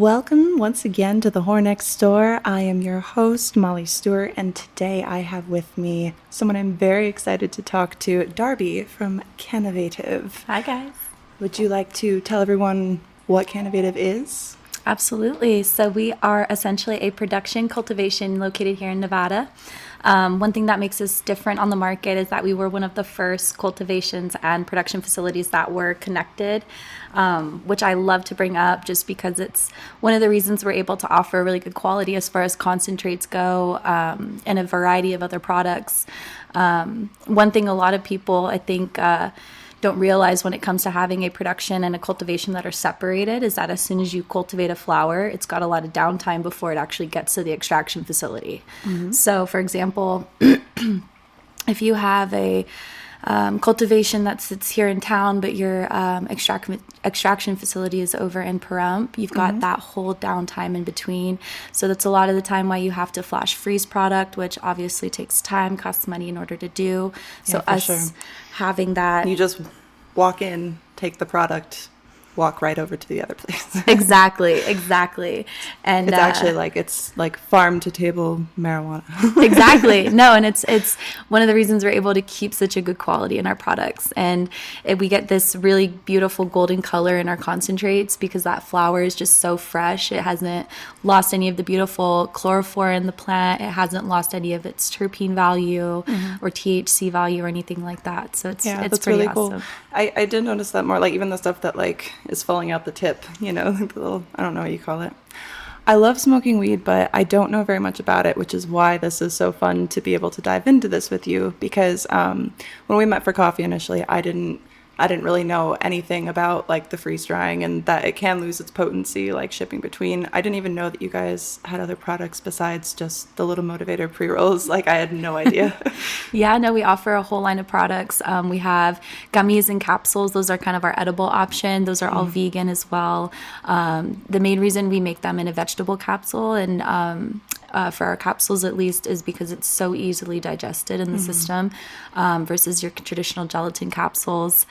Welcome once again to the Whore Next Door. I am your host, Molly Stewart, and today I have with me someone I'm very excited to talk to, Darby from Cannavatie. Hi, guys. Would you like to tell everyone what Cannavatie is? Absolutely. So we are essentially a production cultivation located here in Nevada. One thing that makes us different on the market is that we were one of the first cultivations and production facilities that were connected, which I love to bring up just because it's one of the reasons we're able to offer really good quality as far as concentrates go, and a variety of other products. One thing a lot of people, I think, don't realize when it comes to having a production and a cultivation that are separated is that as soon as you cultivate a flower, it's got a lot of downtime before it actually gets to the extraction facility. Mm-hmm. So, for example, if you have a cultivation that sits here in town, but your extraction facility is over in Pahrump, you've got that whole downtime in between. So that's a lot of the time why you have to flash freeze product, which obviously takes time, costs money in order to do. So having that, you just walk in, take the product, walk right over to the other place. Exactly. And it's like farm to table marijuana. Exactly. No, and it's one of the reasons we're able to keep such a good quality in our products. And we get this really beautiful golden color in our concentrates because that flower is just so fresh. It hasn't lost any of the beautiful chlorophyll in the plant. It hasn't lost any of its terpene value or THC value or anything like that. So it's pretty really awesome. Cool. I did notice that more, like even the stuff that like is falling out the tip, you know, like the little, I don't know what you call it. I love smoking weed, but I don't know very much about it, which is why this is so fun to be able to dive into this with you. Because when we met for coffee initially, I didn't really know anything about like the freeze drying and that it can lose its potency, like shipping between. I didn't even know that you guys had other products besides just the little motivator pre-rolls. Like I had no idea. Yeah, no, we offer a whole line of products. We have gummies and capsules. Those are kind of our edible option. Those are all vegan as well. The main reason we make them in a vegetable capsule and for our capsules at least is because it's so easily digested in the system versus your traditional gelatin capsules.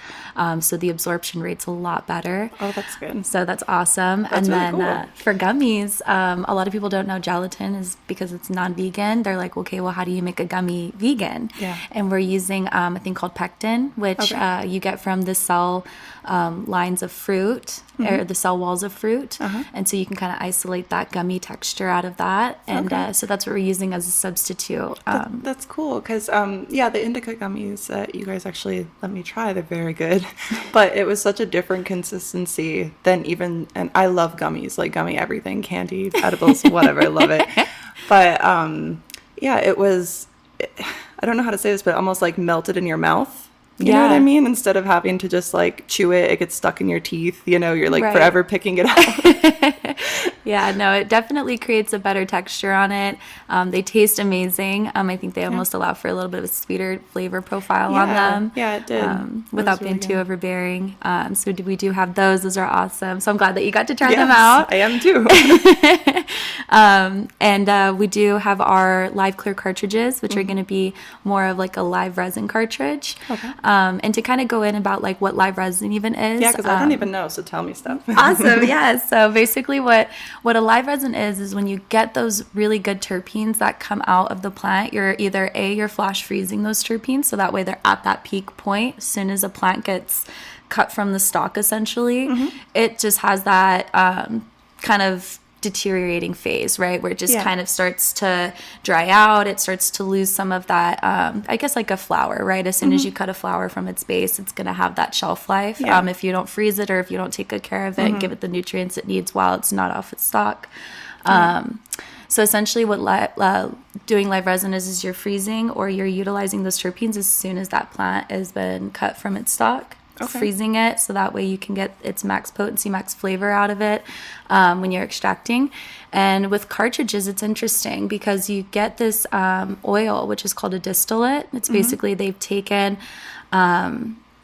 So the absorption rate's a lot better. Oh, that's good. So that's awesome. That's and really then cool. For gummies, a lot of people don't know gelatin is because it's non-vegan. They're like, okay, well, how do you make a gummy vegan? Yeah. And we're using a thing called pectin, which you get from the cell lines of fruit or the cell walls of fruit. And so you can kind of isolate that gummy texture out of that. And so that's what we're using as a substitute. That's cool because, the indica gummies that you guys actually let me try, they're very good. But it was such a different consistency than even, and I love gummies, like gummy everything, candy, edibles, whatever, I love it. But it was, I don't know how to say this, but almost like melted in your mouth. You know what I mean? Instead of having to just like chew it, it gets stuck in your teeth. You know, you're like forever picking it out. Yeah, no, it definitely creates a better texture on it. They taste amazing. I think they almost allow for a little bit of a sweeter flavor profile on them. Yeah, it did. Without being too overbearing. So we do have those. Those are awesome. So I'm glad that you got to try them out. I am too. And we do have our live clear cartridges, which are going to be more of like a live resin cartridge. Okay. And to kind of go in about like what live resin even is. Yeah, because I don't even know, so tell me stuff. Awesome, yeah. So basically what a live resin is when you get those really good terpenes that come out of the plant, you're flash freezing those terpenes, so that way they're at that peak point. As soon as a plant gets cut from the stalk, essentially, it just has that kind of deteriorating phase, right, where it just kind of starts to dry out. It starts to lose some of that, I guess like a flower, right? As soon as you cut a flower from its base, it's going to have that shelf life. If you don't freeze it or if you don't take good care of it and give it the nutrients it needs while it's not off its stalk. So essentially what doing live resin is you're freezing or you're utilizing those terpenes as soon as that plant has been cut from its stalk. Freezing it so that way you can get its max potency, max flavor out of it when you're extracting. And with cartridges, it's interesting because you get this oil, which is called a distillate. It's basically they've taken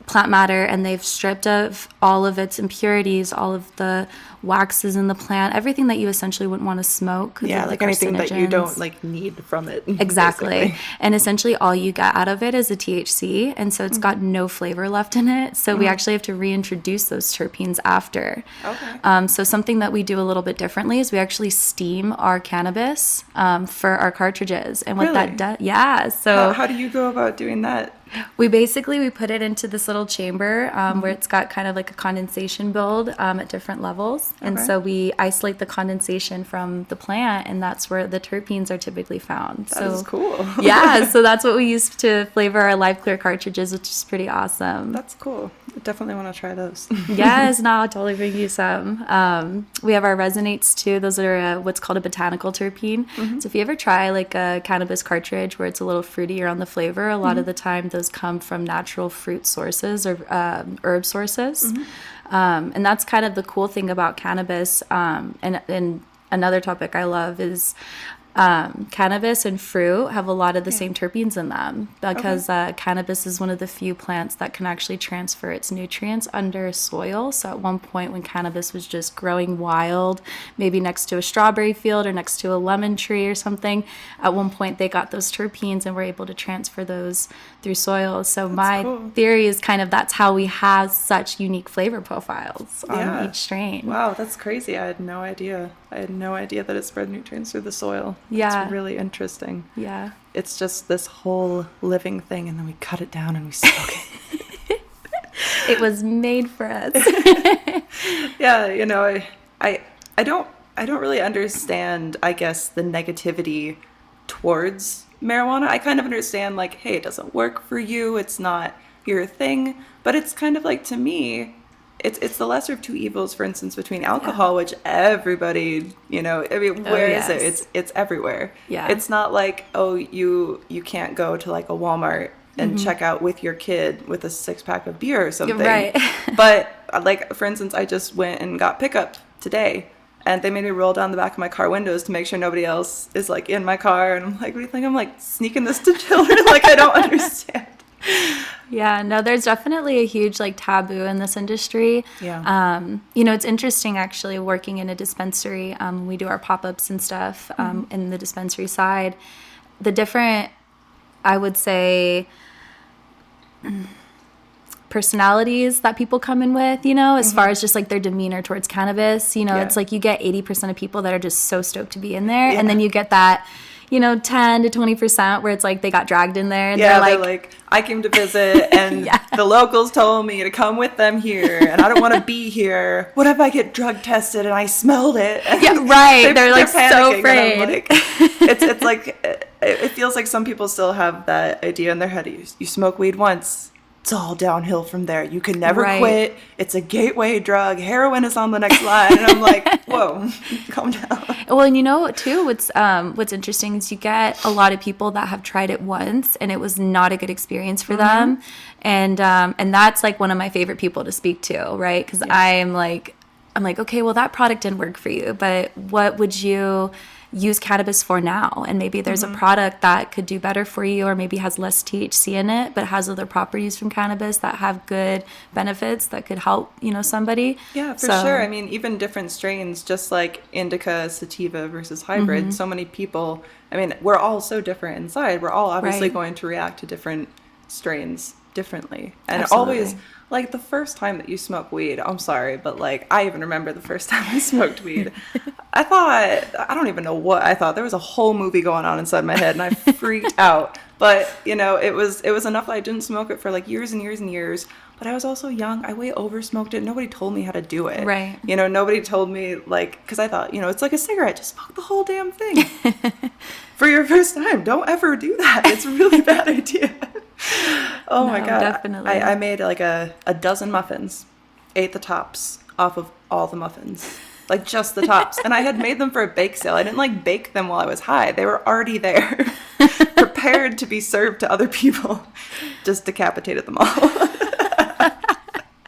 plant matter, and they've stripped of all of its impurities, all of the waxes in the plant, everything that you essentially wouldn't want to smoke. Yeah, like anything that you don't like need from it. Exactly. Basically. And essentially all you get out of it is the THC, and so it's got no flavor left in it. So we actually have to reintroduce those terpenes after. Okay. So something that we do a little bit differently is we actually steam our cannabis for our cartridges. And what that does, yeah. So how do you go about doing that? we put it into this little chamber where it's got kind of like a condensation build at different levels. And so we isolate the condensation from the plant, and that's where the terpenes are typically found. That is cool. Yeah, so that's what we use to flavor our Live Clear cartridges, which is pretty awesome. That's cool. I definitely want to try those. Yes, no, I'll totally bring you some. We have our resonates too. Those are what's called a botanical terpene. So if you ever try like a cannabis cartridge where it's a little fruitier on the flavor, a lot of the time those come from natural fruit sources or herb sources. And that's kind of the cool thing about cannabis. And another topic I love is cannabis and fruit have a lot of the same terpenes in them because cannabis is one of the few plants that can actually transfer its nutrients under soil. So at one point when cannabis was just growing wild, maybe next to a strawberry field or next to a lemon tree or something, at one point they got those terpenes and were able to transfer those through soil. So my theory is kind of that's how we have such unique flavor profiles on each strain. Wow, that's crazy. I had no idea. I had no idea that it spread nutrients through the soil. Yeah. It's really interesting. Yeah. It's just this whole living thing, and then we cut it down and we smoke it. It was made for us. Yeah, you know, I don't really understand, I guess, the negativity towards marijuana. I kind of understand, like, hey, it doesn't work for you, it's not your thing, but it's kind of like, to me, it's the lesser of two evils, for instance, between alcohol, which everybody, you know, I mean, where is it? It's everywhere. Yeah. It's not like, oh, you can't go to like a Walmart and check out with your kid with a 6-pack of beer or something. Right. But like, for instance, I just went and got pickup today, and they made me roll down the back of my car windows to make sure nobody else is like in my car. And I'm like, what do you think? I'm like sneaking this to children? Like, I don't understand. Yeah, no, there's definitely a huge like taboo in this industry. Yeah. You know, it's interesting actually working in a dispensary. We do our pop-ups and stuff in the dispensary side. The different, I would say, personalities that people come in with, you know, as far as just like their demeanor towards cannabis, you know, it's like you get 80% of people that are just so stoked to be in there. And then you get that, you know, 10 to 20% where it's like they got dragged in there. And they're like, I came to visit and the locals told me to come with them here and I don't want to be here. What if I get drug tested and I smelled it? And yeah, right. They're like so afraid. Like, it's like, it feels like some people still have that idea in their head. You smoke weed once, it's all downhill from there. You can never quit. It's a gateway drug. Heroin is on the next line. And I'm like, whoa, calm down. Well, and you know, too, what's interesting is you get a lot of people that have tried it once and it was not a good experience for them. And that's like one of my favorite people to speak to, right? Because I'm like, okay, well, that product didn't work for you, but what would you use cannabis for now? And maybe there's a product that could do better for you, or maybe has less THC in it but has other properties from cannabis that have good benefits that could help, you know, somebody. Yeah, for sure. I mean, even different strains, just like indica, sativa versus hybrid, so many people, I mean, we're all so different inside. We're all obviously going to react to different strains differently. And always, like, the first time that you smoke weed, I'm sorry, but like, I even remember the first time I smoked weed. I don't even know what I thought. There was a whole movie going on inside my head and I freaked out. But, you know, it was enough that I didn't smoke it for like years and years and years. But I was also young. I way over smoked it. Nobody told me how to do it. Right. You know, nobody told me, like, because I thought, you know, it's like a cigarette. Just smoke the whole damn thing. For your first time, don't ever do that. It's a really bad idea. Oh my God. Definitely. I made like a dozen muffins, ate the tops off of all the muffins. Like just the tops. And I had made them for a bake sale. I didn't like bake them while I was high. They were already there, prepared to be served to other people. Just decapitated them all.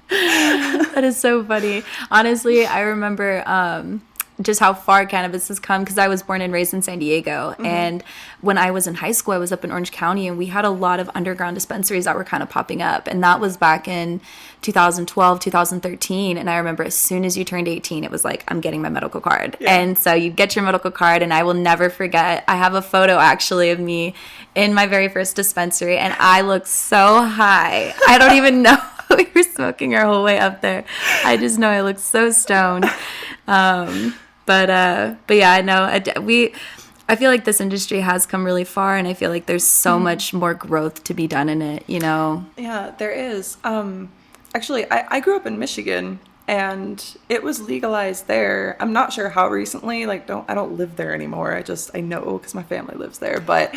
That is so funny. Honestly, I remember just how far cannabis has come, because I was born and raised in San Diego. And when I was in high school, I was up in Orange County, and we had a lot of underground dispensaries that were kind of popping up. And that was back in 2012, 2013. And I remember as soon as you turned 18, it was like, I'm getting my medical card. Yeah. And so you get your medical card, and I will never forget. I have a photo actually of me in my very first dispensary, and I looked so high. I don't even know. We were smoking our whole way up there. I just know I looked so stoned. But yeah, I know I feel like this industry has come really far, and I feel like there's so much more growth to be done in it, you know? Yeah, there is. Actually, I grew up in Michigan, and it was legalized there. I'm not sure how recently. Like, I don't live there anymore. I know because my family lives there. But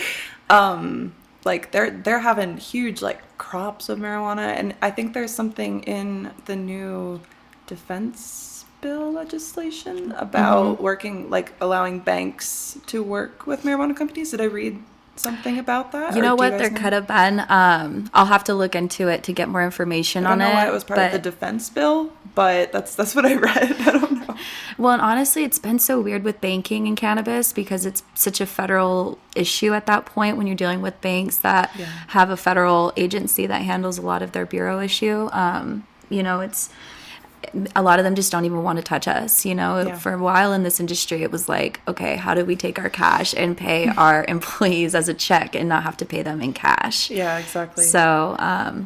like they're having huge like crops of marijuana, and I think there's something in the new defense bill legislation about working, like allowing banks to work with marijuana companies. Did I read something about that? You know Or do what? guys There know? could have been. I'll have to look into it to get more information I don't on know it. why it was part of the defense bill, but that's what I read. I don't know. Well, and honestly, it's been so weird with banking and cannabis because it's such a federal issue at that point when you're dealing with banks that have a federal agency that handles a lot of their bureau issue. You know, it's a lot of them just don't even want to touch us. You know, for a while in this industry, it was like, okay, how do we take our cash and pay our employees as a check and not have to pay them in cash? Yeah, exactly. So,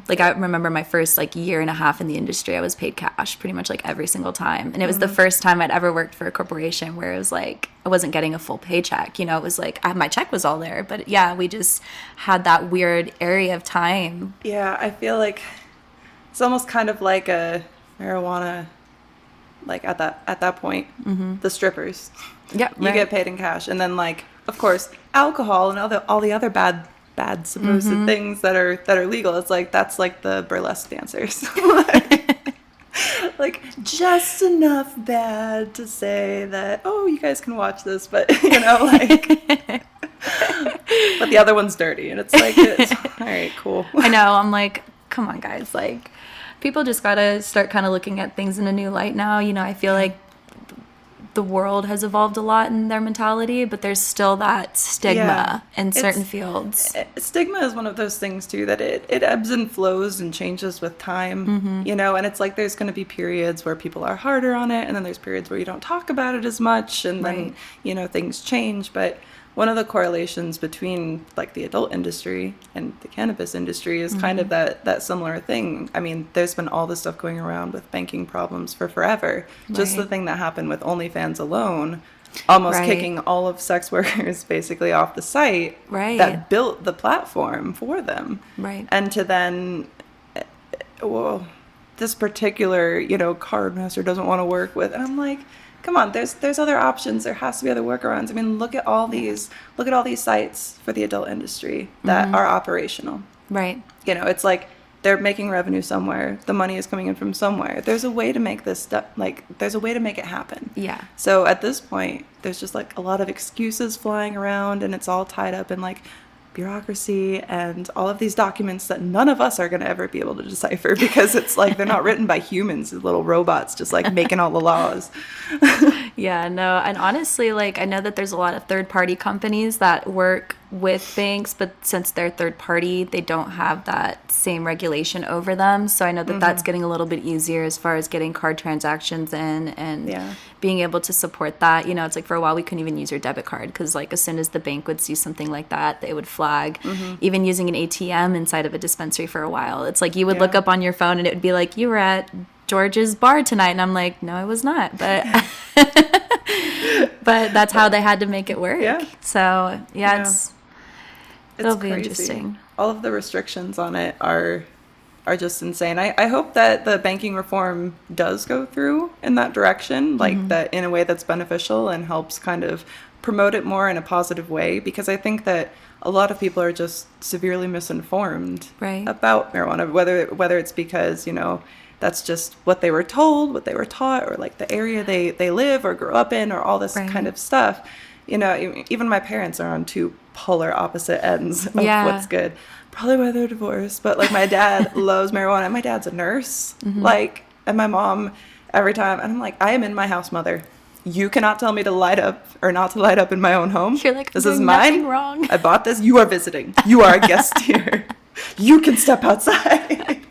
like, I remember my first like year and a half in the industry, I was paid cash pretty much like every single time. And it was the first time I'd ever worked for a corporation where it was like, I wasn't getting a full paycheck. You know, it was like, my check was all there. But yeah, we just had that weird area of time. Yeah, I feel like it's almost kind of like a marijuana, like at that point, the strippers. Yeah, You get paid in cash, and then like, of course, alcohol and all the other bad supposed things that are legal. It's like that's like the burlesque dancers, like just enough bad to say that, oh, you guys can watch this, but you know, like, but the other one's dirty, and it's like, all right, cool. I know. I'm like, come on, guys, like. People just gotta start kind of looking at things in a new light now. You know, I feel like the world has evolved a lot in their mentality, but there's still that stigma in certain fields. Stigma is one of those things too that it ebbs and flows and changes with time, you know, and it's like there's going to be periods where people are harder on it, and then there's periods where you don't talk about it as much, and then, you know, things change. But one of the correlations between like the adult industry and the cannabis industry is kind of that similar thing. I mean, there's been all this stuff going around with banking problems for forever. Just the thing that happened with OnlyFans alone, almost kicking all of sex workers basically off the site that built the platform for them. Right. And to then, well, this particular, you know, card master doesn't want to work with, and I'm like, come on, there's other options. There has to be other workarounds. I mean, look at all these sites for the adult industry that are operational. Right. You know, it's like they're making revenue somewhere. The money is coming in from somewhere. There's a way to make this stuff, like, there's a way to make it happen. Yeah. So at this point, there's just like a lot of excuses flying around, and it's all tied up in like bureaucracy and all of these documents that none of us are going to ever be able to decipher because it's like they're not written by humans, little robots just like making all the laws. Yeah, no, and honestly, like, I know that there's a lot of third-party companies that work with banks, but since they're third party, they don't have that same regulation over them. So I know that that's getting a little bit easier as far as getting card transactions in and being able to support that. You know, it's like for a while we couldn't even use your debit card because like as soon as the bank would see something like that, they would flag. Even using an ATM inside of a dispensary for a while, it's like you would look up on your phone and it would be like, you were at George's bar tonight, and I'm like, no, I was not, but but that's how they had to make it work. So it'll be interesting. All of the restrictions on it are just insane. I hope that the banking reform does go through in that direction, like that in a way that's beneficial and helps kind of promote it more in a positive way, because I think that a lot of people are just severely misinformed about marijuana, whether it's because, you know, that's just what they were told, what they were taught, or like the area they live or grew up in, or all this kind of stuff. You know, even my parents are on two polar opposite ends of what's good. Probably why they're divorced. But like my dad loves marijuana. My dad's a nurse. Like, and my mom every time, and I'm like, I am in my house, mother. You cannot tell me to light up or not to light up in my own home. You're like, this I'm is doing mine. nothing wrong. I bought this. You are visiting. You are a guest here. You can step outside.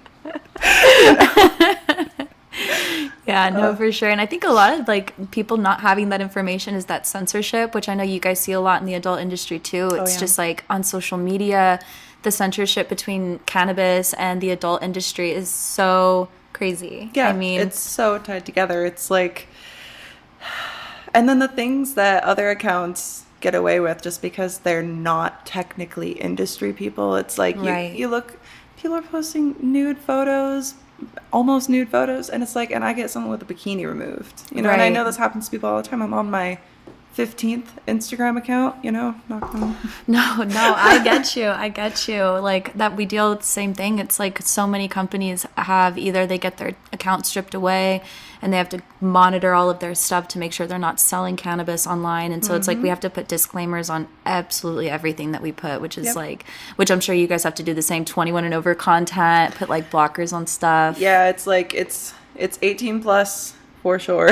Yeah, no, for sure. And I think a lot of like people not having that information is that censorship, which I know you guys see a lot in the adult industry too. It's just like on social media, the censorship between cannabis and the adult industry is so crazy. Yeah, I mean, it's so tied together. It's like, and then the things that other accounts get away with just because they're not technically industry people. It's like you look, people are posting nude photos, almost nude photos, and it's like, and I get someone with a bikini removed, you know, and I know this happens to people all the time. I'm on my 15th Instagram account, you know, knock on. No, I get you. Like that, we deal with the same thing. It's like so many companies have either they get their account stripped away and they have to monitor all of their stuff to make sure they're not selling cannabis online. And so it's like we have to put disclaimers on absolutely everything that we put, which is like, which I'm sure you guys have to do the same, 21 and over content, put like blockers on stuff. Yeah, it's like, it's 18 plus for sure.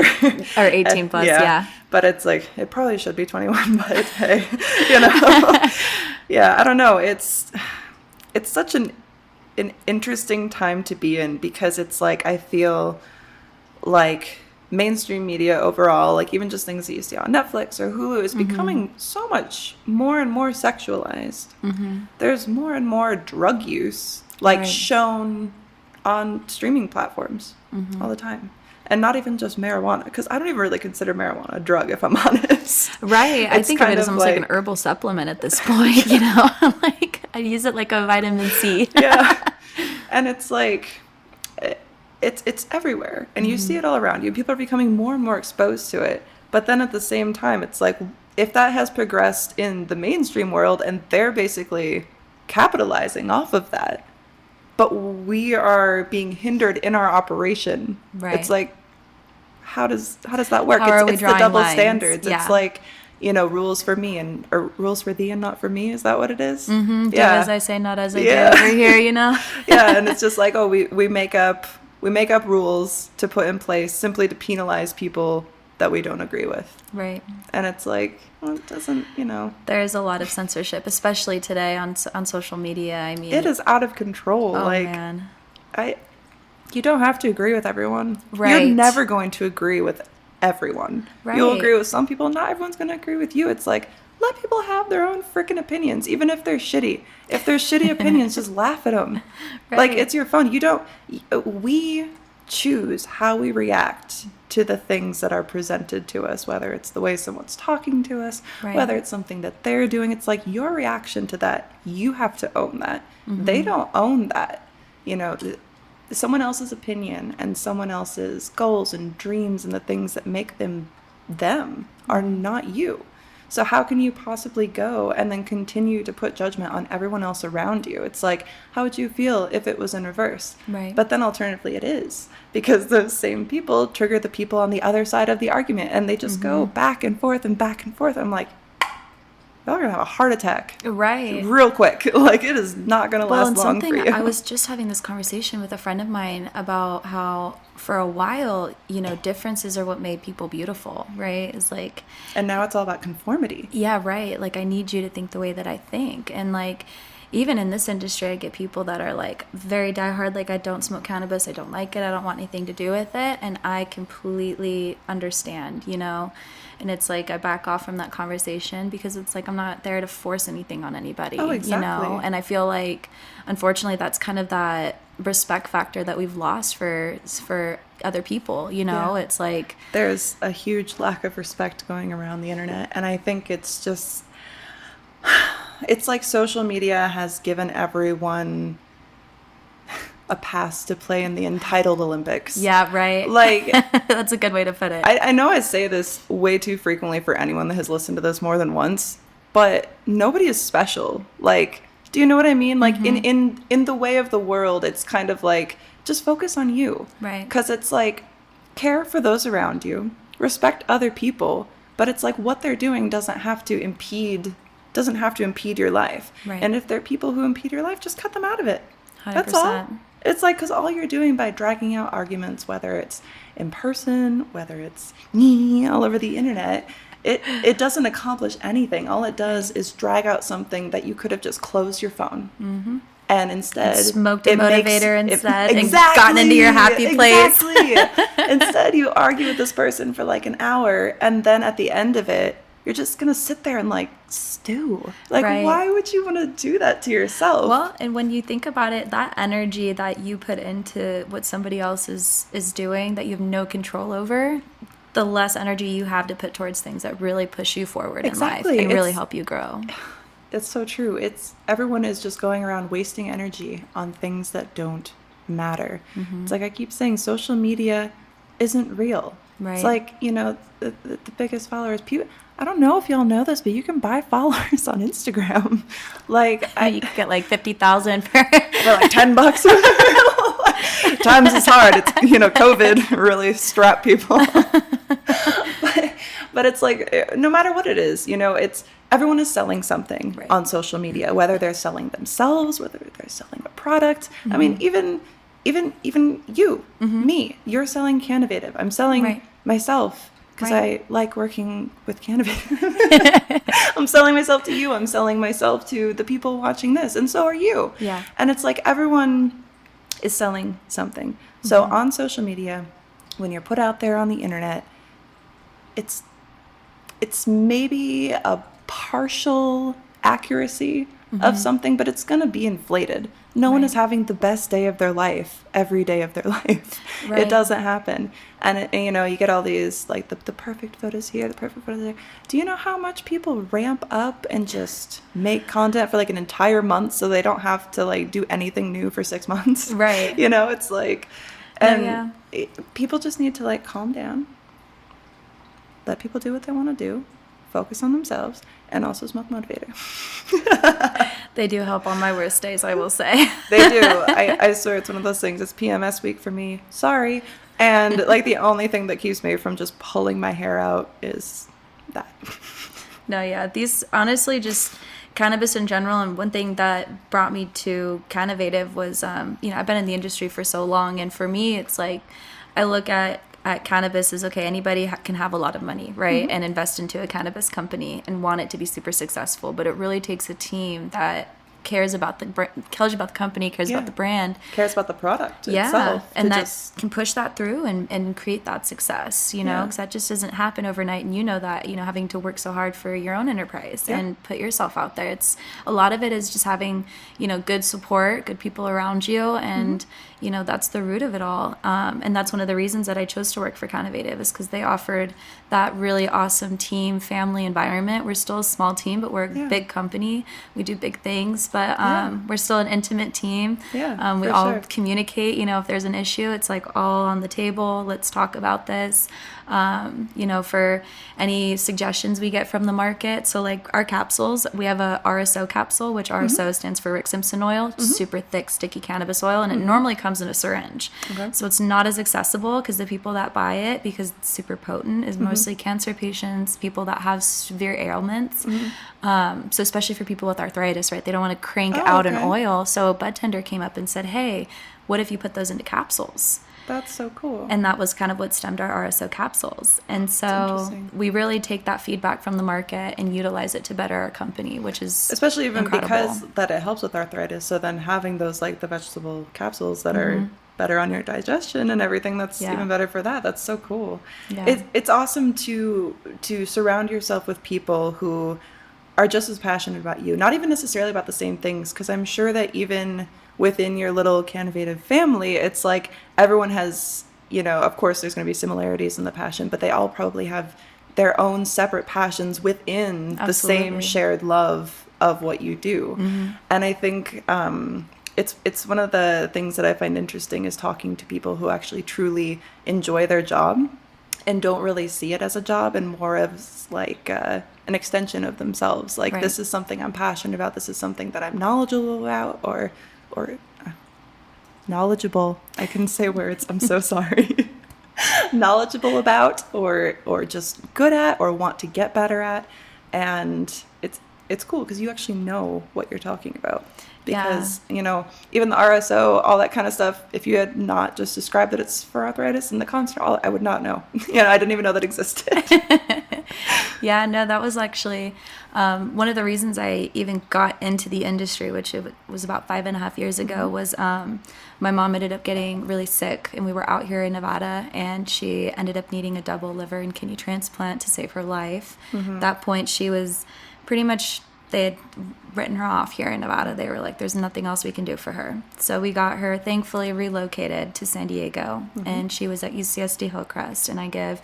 Or 18 plus, yeah. But it's like, it probably should be 21, but hey, you know. Yeah, I don't know. It's such an interesting time to be in because it's like, I feel like mainstream media overall, like even just things that you see on Netflix or Hulu, is becoming so much more and more sexualized. There's more and more drug use, like shown on streaming platforms all the time. And not even just marijuana, because I don't even really consider marijuana a drug, if I'm honest. Right. I think of it as almost like an herbal supplement at this point, you know? Like, I use it like a vitamin C. Yeah. And it's like, it's everywhere. And you see it all around you. People are becoming more and more exposed to it. But then at the same time, it's like, if that has progressed in the mainstream world and they're basically capitalizing off of that, but we are being hindered in our operation. Right. It's like, how does that work? It's the double standards. Yeah. It's like, you know, rules for me or rules for thee and not for me. Is that what it is? Do as I say, not as I do over here, you know? Yeah, and it's just like, oh, we make up rules to put in place simply to penalize people that we don't agree with. Right. And it's like, well, it doesn't, you know. There is a lot of censorship, especially today on social media. I mean, it is out of control. Oh, man. You don't have to agree with everyone. Right. You're never going to agree with everyone. Right. You'll agree with some people. Not everyone's going to agree with you. It's like, let people have their own freaking opinions, even if they're shitty. If they're shitty opinions, just laugh at them. Right. Like, it's your phone. We choose how we react to the things that are presented to us, whether it's the way someone's talking to us, whether it's something that they're doing. It's like your reaction to that, you have to own that. They don't own that. You know, someone else's opinion and someone else's goals and dreams and the things that make them are not you. So how can you possibly go and then continue to put judgment on everyone else around you? It's like, how would you feel if it was in reverse? Right. But then alternatively it is, because those same people trigger the people on the other side of the argument, and they just go back and forth and back and forth. I'm like, y'all are going to have a heart attack. Right. Real quick. Like, it is not going to last long for you. I was just having this conversation with a friend of mine about how for a while, you know, differences are what made people beautiful, right? It's like... And now it's all about conformity. Yeah, right. Like, I need you to think the way that I think. And, like, even in this industry, I get people that are, like, very diehard, like, I don't smoke cannabis, I don't like it, I don't want anything to do with it. And I completely understand, you know? And it's like I back off from that conversation because it's like I'm not there to force anything on anybody, you know? And I feel like, unfortunately, that's kind of that respect factor that we've lost for other people, you know? It's like... There's a huge lack of respect going around the internet. And I think it's just... It's like social media has given everyone a pass to play in the entitled Olympics. Yeah, right. Like, that's a good way to put it. I know I say this way too frequently for anyone that has listened to this more than once, but nobody is special. Like, do you know what I mean? Like, in the way of the world, it's kind of like, just focus on you. Right. Because it's like, care for those around you, respect other people, but it's like what they're doing doesn't have to impede your life. Right. And if there are people who impede your life, just cut them out of it. 100%. That's all. It's like, because all you're doing by dragging out arguments, whether it's in person, whether it's all over the internet, it doesn't accomplish anything. All it does is drag out something that you could have just closed your phone. Mm-hmm. And instead, smoked a motivator instead, exactly, and gotten into your happy place. Exactly. Instead, you argue with this person for like an hour, and then at the end of it, you're just gonna sit there and like stew. Like, Right. Why would you want to do that to yourself? Well, and when you think about it, that energy that you put into what somebody else is doing that you have no control over, the less energy you have to put towards things that really push you forward in life and really help you grow. It's so true. Everyone is just going around wasting energy on things that don't matter. Mm-hmm. It's like I keep saying, social media isn't real. Right. It's like, the biggest followers. People, I don't know if y'all know this, but you can buy followers on Instagram. Like you can get like 50,000 for like $10. Times is hard. It's COVID really strapped people. But it's like, no matter what it is, it's everyone is selling something on social media, whether they're selling themselves, whether they're selling a product. Mm-hmm. I mean, even you, me, you're selling Cannavatie. I'm selling myself because I like working with Cannavatie. I'm selling myself to you. I'm selling myself to the people watching this, and so are you. Yeah. And it's like everyone is selling something. Mm-hmm. So on social media, when you're put out there on the internet, it's maybe a partial accuracy of something, but it's going to be inflated. No one is having the best day of their life every day of their life. Right. It doesn't happen. And, you get all these, like, the perfect photos here, the perfect photos there. Do you know how much people ramp up and just make content for, like, an entire month so they don't have to, like, do anything new for 6 months? Right. It's like... And people just need to, like, calm down. Let people do what they want to do. Focus on themselves. And also smoke motivator. They do help on my worst days, I will say. They do. I swear it's one of those things. It's PMS week for me. Sorry. And like the only thing that keeps me from just pulling my hair out is that. No, yeah. These honestly just cannabis in general. And one thing that brought me to Cannavatie was, I've been in the industry for so long. And for me, it's like I look at cannabis as, okay, anybody can have a lot of money, right? Mm-hmm. And invest into a cannabis company and want it to be super successful. But it really takes a team that cares about the company, cares about the brand, cares about the product itself, and that can push that through and create that success, because that just doesn't happen overnight. And that, having to work so hard for your own enterprise and put yourself out there. It's a lot of it is just having, good support, good people around you, and that's the root of it all. And that's one of the reasons that I chose to work for Cannavatie, is because they offered that really awesome team, family environment. We're still a small team, but we're a big company. We do big things, but we're still an intimate team. Yeah, we all communicate. If there's an issue, it's like all on the table. Let's talk about this. For any suggestions we get from the market. So like our capsules, we have a RSO capsule, which RSO stands for Rick Simpson oil, super thick, sticky cannabis oil, and it normally comes in a syringe. Okay. So it's not as accessible because the people that buy it, because it's super potent, is mostly cancer patients, people that have severe ailments. So especially for people with arthritis, right? They don't want to crank out an oil. So a bud tender came up and said, hey, what if you put those into capsules? That's so cool. And that was kind of what stemmed our RSO capsules. And so we really take that feedback from the market and utilize it to better our company, which is especially even incredible. Because that it helps with arthritis. So then having those like the vegetable capsules that are better on your digestion and everything, that's even better for that. That's so cool. Yeah. It's awesome to surround yourself with people who are just as passionate about you, not even necessarily about the same things, because I'm sure that even within your little Cannavatie family, it's like everyone has, of course there's going to be similarities in the passion, but they all probably have their own separate passions within the same shared love of what you do. And I think it's one of the things that I find interesting is talking to people who actually truly enjoy their job and don't really see it as a job and more as like an extension of themselves. Like, this is something I'm passionate about. This is something that I'm knowledgeable about, or knowledgeable. I couldn't say words. I'm so sorry. Knowledgeable about, or just good at, or want to get better at. And it's cool because you actually know what you're talking about. Because, you know, even the RSO, all that kind of stuff, if you had not just described that it's for arthritis and the concert, I would not know. You know, I didn't even know that existed. Yeah, no, that was actually one of the reasons I even got into the industry, which it was about 5.5 years ago, was my mom ended up getting really sick, and we were out here in Nevada, and she ended up needing a double liver and kidney transplant to save her life. At that point, she was pretty much, they had written her off here in Nevada. They were like, there's nothing else we can do for her. So we got her thankfully relocated to San Diego, and she was at UCSD Hillcrest, and I give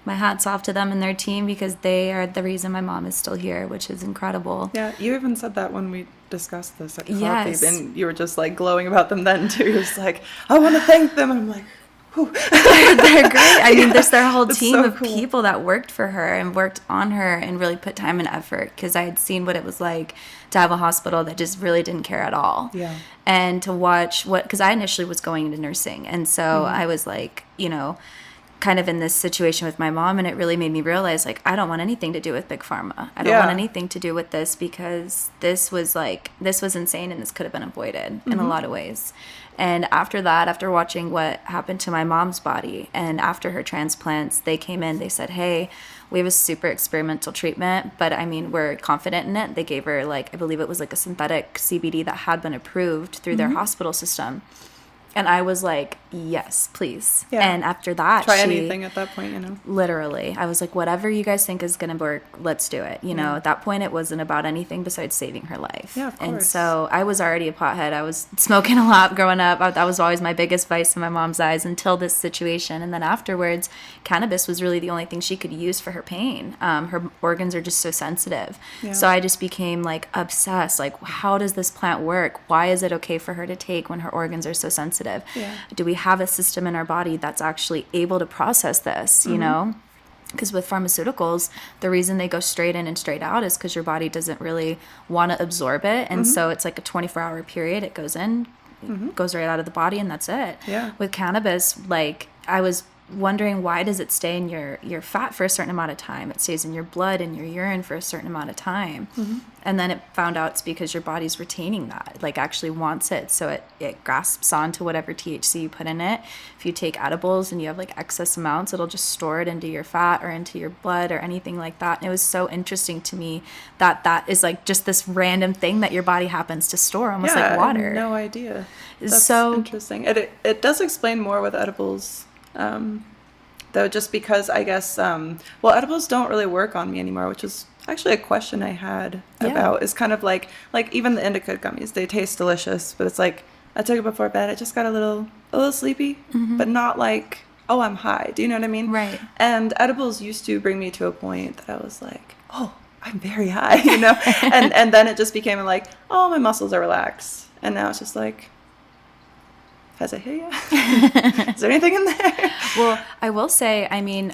my hats off to them and their team because they are the reason my mom is still here, which is incredible. Yeah, you even said that when we discussed this at coffee, Yes. and you were just like glowing about them then too. You're just like, I want to thank them. And I'm like, whew. They're great. I mean, there's their whole team so of cool. people that worked for her and worked on her and really put time and effort, because I had seen what it was like to have a hospital that just really didn't care at all. Yeah. And to watch because I initially was going into nursing, and so I was like, you know, kind of in this situation with my mom, and it really made me realize, like, I don't want anything to do with big pharma. I don't want anything to do with this, because this was insane, and this could have been avoided in a lot of ways. And after that, after watching what happened to my mom's body, and after her transplants, they came in, they said, hey, we have a super experimental treatment, but I mean, we're confident in it. They gave her, like, I believe it was like a synthetic CBD that had been approved through their hospital system. And I was like, yes, please. Yeah. And after that, try anything at that point, you know. Literally, I was like, whatever you guys think is going to work, let's do it. You know, at that point, it wasn't about anything besides saving her life. Yeah, of course. And so I was already a pothead. I was smoking a lot growing up. That was always my biggest vice in my mom's eyes until this situation. And then afterwards, cannabis was really the only thing she could use for her pain. Her organs are just so sensitive. Yeah. So I just became like obsessed. Like, how does this plant work? Why is it okay for her to take when her organs are so sensitive? Yeah. Do we have a system in our body that's actually able to process this, you know? Because with pharmaceuticals, the reason they go straight in and straight out is because your body doesn't really want to absorb it. And so it's like a 24-hour period. It goes in, goes right out of the body, and that's it. Yeah. With cannabis, like, I was wondering, why does it stay in your fat for a certain amount of time? It stays in your blood and your urine for a certain amount of time. And then it found out it's because your body's retaining that, like, actually wants it. So it grasps onto whatever THC you put in it. If you take edibles and you have like excess amounts, it'll just store it into your fat or into your blood or anything like that. And it was so interesting to me that is like just this random thing that your body happens to store, almost like water. I had no idea. That's so interesting. It does explain more with edibles. Though, just because I guess, edibles don't really work on me anymore, which is actually a question I had about, is kind of like even the indica gummies, they taste delicious, but it's like, I took it before bed, I just got a little sleepy, but not like, oh, I'm high. Do you know what I mean? Right. And edibles used to bring me to a point that I was like, oh, I'm very high, you know? and then it just became like, oh, my muscles are relaxed. And now it's just like, has it hit you? Is there anything in there? Well, I will say, I mean,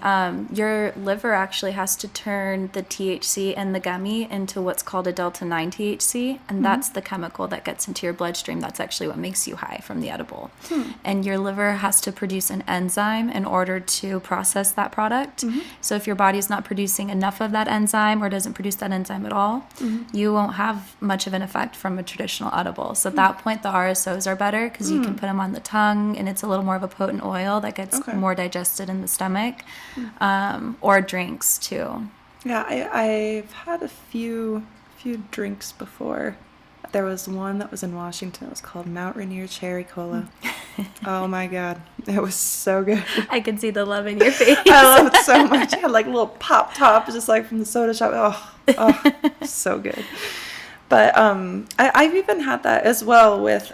your liver actually has to turn the THC in the gummy into what's called a delta-9 THC, and that's the chemical that gets into your bloodstream. That's actually what makes you high from the edible. And your liver has to produce an enzyme in order to process that product. So if your body's not producing enough of that enzyme or doesn't produce that enzyme at all, you won't have much of an effect from a traditional edible. So at that point, the RSOs are better because you can put them on the tongue, and it's a little more of a potent oil that gets more digested in the stomach, or drinks too. Yeah, I've had a few drinks before. There was one that was in Washington. It was called Mount Rainier Cherry Cola. Oh my God, it was so good. I could see the love in your face. I love it so much. It had like a little pop top, just like from the soda shop. Oh, so good. But I've even had that as well with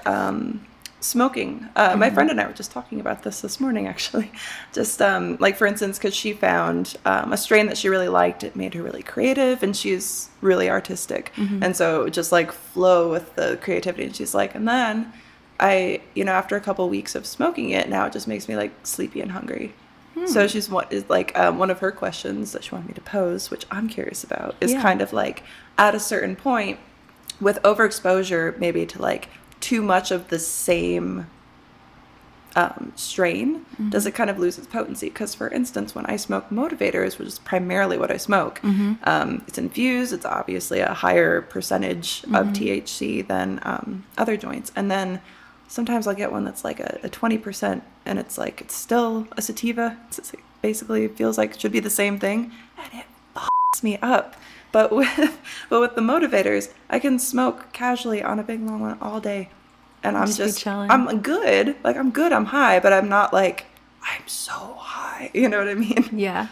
smoking. My friend and I were just talking about this morning, actually. Just like, for instance, because she found a strain that she really liked. It made her really creative, and she's really artistic. And so it would just like flow with the creativity. And she's like, and then after a couple weeks of smoking it, now it just makes me like sleepy and hungry. So one of her questions that she wanted me to pose, which I'm curious about, is kind of like, at a certain point with overexposure, maybe to like too much of the same strain, does it kind of lose its potency? Because, for instance, when I smoke motivators, which is primarily what I smoke, it's infused. It's obviously a higher percentage of THC than other joints. And then sometimes I'll get one that's like a 20%, and it's still a sativa. It's basically feels like it should be the same thing, and it fucks me up. But with the motivators, I can smoke casually on a big long one all day. And I'm I'm good. I'm high, but I'm not like, I'm so high. You know what I mean? Yeah.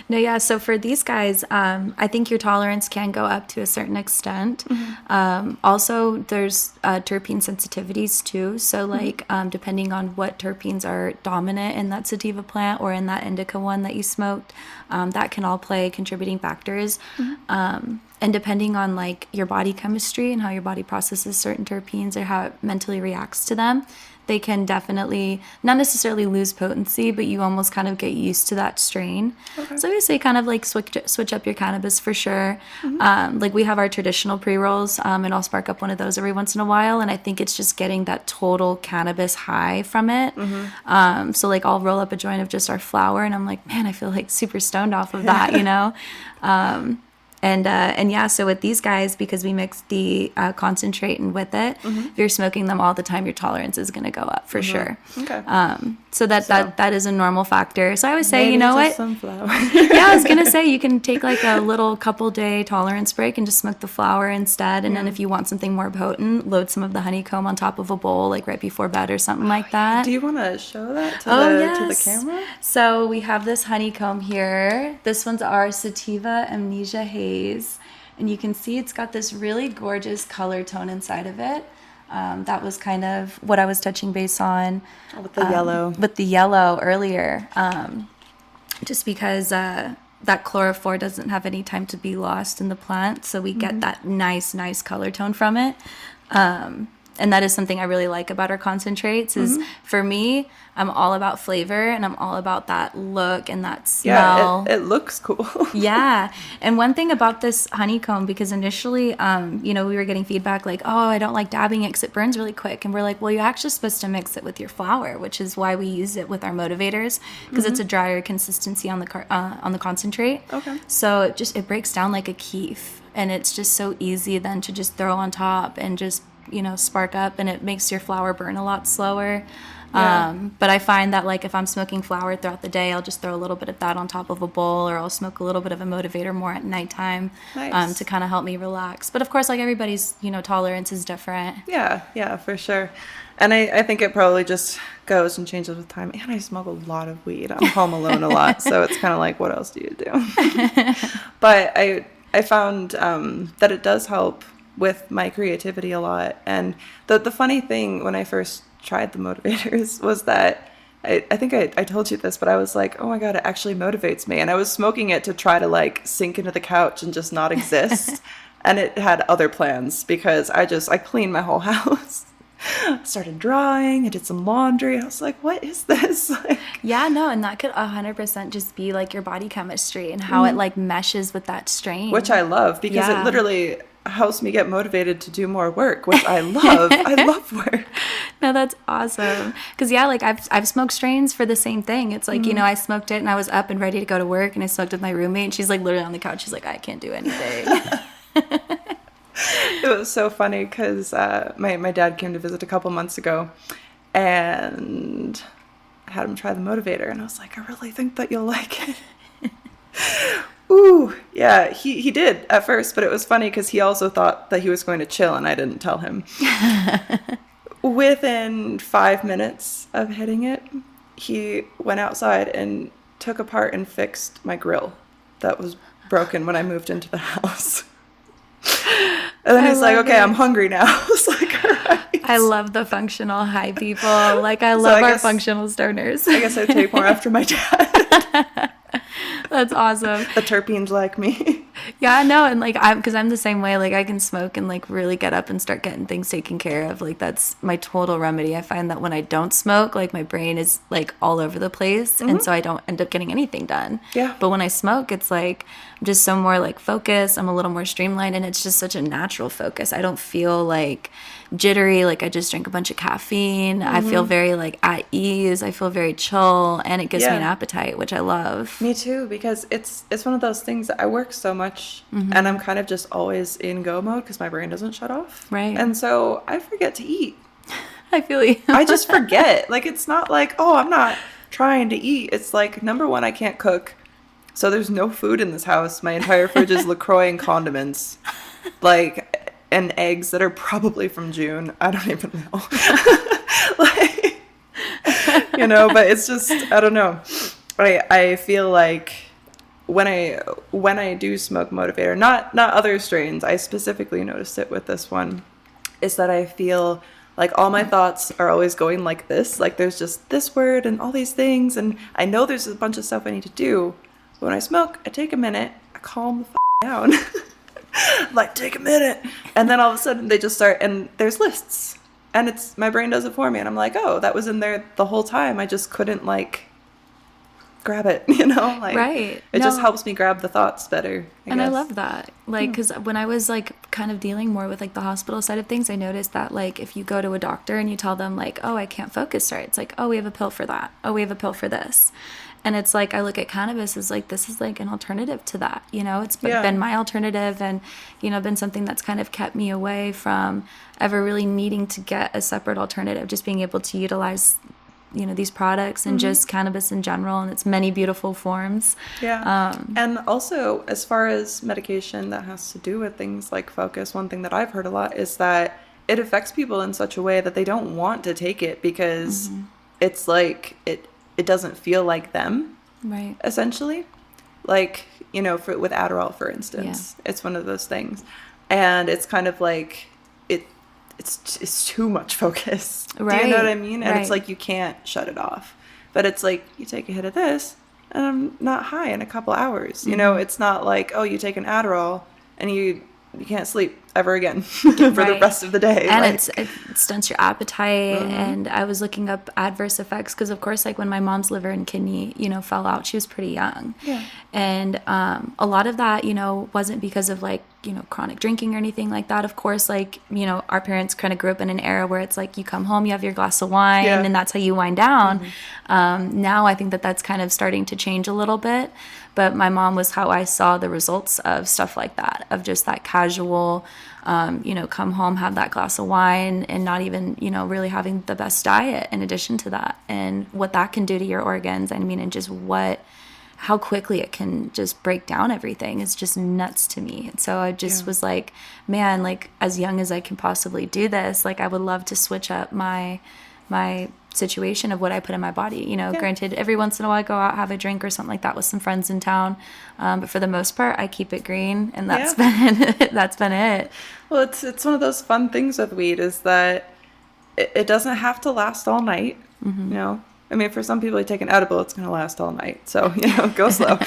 No, yeah. So for these guys, I think your tolerance can go up to a certain extent. Also, there's terpene sensitivities too. So like, depending on what terpenes are dominant in that sativa plant or in that indica one that you smoked, that can all play contributing factors. And depending on like your body chemistry and how your body processes certain terpenes or how it mentally reacts to them, they can definitely not necessarily lose potency, but you almost kind of get used to that strain. Okay. So I would say kind of like switch up your cannabis for sure. Like we have our traditional pre-rolls, and I'll spark up one of those every once in a while. And I think it's just getting that total cannabis high from it. So like I'll roll up a joint of just our flower and I'm like, man, I feel like super stoned off of that, you know? And yeah, so with these guys, because we mix the concentrate in with it, if you're smoking them all the time, your tolerance is going to go up for sure. Okay. So that is a normal factor. So I would say, you know what? Sunflower. Yeah, I was going to say you can take like a little couple day tolerance break and just smoke the flower instead. And then if you want something more potent, load some of the honeycomb on top of a bowl, like right before bed or something like that. Do you want to show that to the camera? So we have this honeycomb here. This one's our Sativa Amnesia Haze. And you can see it's got this really gorgeous color tone inside of it. That was kind of what I was touching base on with the yellow. With the yellow earlier, just because that chlorophore doesn't have any time to be lost in the plant, so we get that nice color tone from it. And that is something I really like about our concentrates is for me, I'm all about flavor and I'm all about that look and that smell. Yeah, it looks cool. Yeah. And one thing about this honeycomb, because initially, we were getting feedback like, oh, I don't like dabbing it because it burns really quick. And we're like, well, you're actually supposed to mix it with your flower, which is why we use it with our motivators because it's a drier consistency on the concentrate. Okay. So it breaks down like a keef, and it's just so easy then to just throw on top and just spark up, and it makes your flower burn a lot slower. Yeah. But I find that like if I'm smoking flower throughout the day, I'll just throw a little bit of that on top of a bowl, or I'll smoke a little bit of a motivator more at nighttime. Nice. To kind of help me relax. But of course, like everybody's tolerance is different. Yeah, for sure. And I think it probably just goes and changes with time. And I smoke a lot of weed. I'm home alone a lot, so it's kind of like, what else do you do? But I found that it does help with my creativity a lot. And the funny thing when I first tried the motivators was that I think I told you this, but I was like, oh my God, it actually motivates me. And I was smoking it to try to like sink into the couch and just not exist. And it had other plans because I cleaned my whole house. Started drawing, I did some laundry. I was like, what is this? Yeah, no, and that could 100% just be like your body chemistry and how it like meshes with that strain. Which I love because it literally helps me get motivated to do more work, which I love. I love work. No, that's awesome. Because like I've smoked strains for the same thing. It's like, I smoked it and I was up and ready to go to work, and I smoked with my roommate, and she's like literally on the couch. She's like, I can't do anything. It was so funny because my dad came to visit a couple months ago, and I had him try the motivator, and I was like, I really think that you'll like it. Ooh, yeah, he did at first, but it was funny because he also thought that he was going to chill, and I didn't tell him. Within 5 minutes of hitting it, he went outside and took apart and fixed my grill that was broken when I moved into the house. And then he's like, okay, I'm hungry now. I was like, all right. I love the functional high people. Like, I love our functional stoners. I guess I take more after my dad. That's awesome. The terpenes like me. Yeah, no, and like because I'm the same way. Like I can smoke and like really get up and start getting things taken care of. Like that's my total remedy. I find that when I don't smoke, like my brain is like all over the place, and so I don't end up getting anything done. Yeah. But when I smoke, it's like I'm just so more like focused. I'm a little more streamlined, and it's just such a natural focus. I don't feel like jittery, like I just drank a bunch of caffeine. I feel very like at ease. I feel very chill, and it gives me an appetite, which I love. Me too, because it's one of those things that I work so much and I'm kind of just always in go mode because my brain doesn't shut off. Right. And so I forget to eat. I feel you. I just forget. Like, it's not like, oh, I'm not trying to eat. It's like, number one, I can't cook. So there's no food in this house. My entire fridge is LaCroix and condiments. Like, and eggs that are probably from June. I don't even know. Like, you know, but it's just, I don't know. I feel like when I do smoke motivator, not other strains, I specifically noticed it with this one, is that I feel like all my thoughts are always going like this. Like there's just this word and all these things, and I know there's a bunch of stuff I need to do. But when I smoke, I take a minute, I calm the down. Like, take a minute. And then all of a sudden they just start, and there's lists. And it's, my brain does it for me. And I'm like, oh, that was in there the whole time. I just couldn't, like, grab it, you know? Like, right. It just helps me grab the thoughts better, I And guess. I love that. Like, because when I was, like, kind of dealing more with, like, the hospital side of things, I noticed that, like, if you go to a doctor and you tell them, like, oh, I can't focus right, it's like, oh, we have a pill for that. Oh, we have a pill for this. And it's like, I look at cannabis as like, this is like an alternative to that, you know? It's been my alternative, and, you know, been something that's kind of kept me away from ever really needing to get a separate alternative, just being able to utilize, you know, these products and just cannabis in general and its many beautiful forms. Yeah. And also, as far as medication that has to do with things like focus, one thing that I've heard a lot is that it affects people in such a way that they don't want to take it because it's like, it doesn't feel like them, right? Essentially, like, you know, with Adderall, for instance, it's one of those things, and it's kind of like it's too much focus. Right. Do you know what I mean? And right. It's like you can't shut it off. But it's like you take a hit of this, and I'm not high in a couple hours. You know, it's not like, oh, you take an Adderall and you can't sleep ever again for the rest of the day. And like, it stunts your appetite. And I was looking up adverse effects because, of course, like when my mom's liver and kidney, you know, fell out, she was pretty young. Yeah. And a lot of that, you know, wasn't because of like, you know, chronic drinking or anything like that. Of course, like, you know, our parents kind of grew up in an era where it's like you come home, you have your glass of wine, and that's how you wind down. Now I think that that's kind of starting to change a little bit. But my mom was how I saw the results of stuff like that, of just that casual, you know, come home, have that glass of wine, and not even, you know, really having the best diet in addition to that, and what that can do to your organs. I mean, and just how quickly it can just break down everything is just nuts to me. And so I just was like, man, like as young as I can possibly do this, like I would love to switch up my situation of what I put in my body. You know, granted, every once in a while I go out, have a drink or something like that with some friends in town. But for the most part, I keep it green, and that's been it. Well, it's one of those fun things with weed is that it doesn't have to last all night. You know, I mean, for some people, you take an edible, it's going to last all night. So, you know, go slow.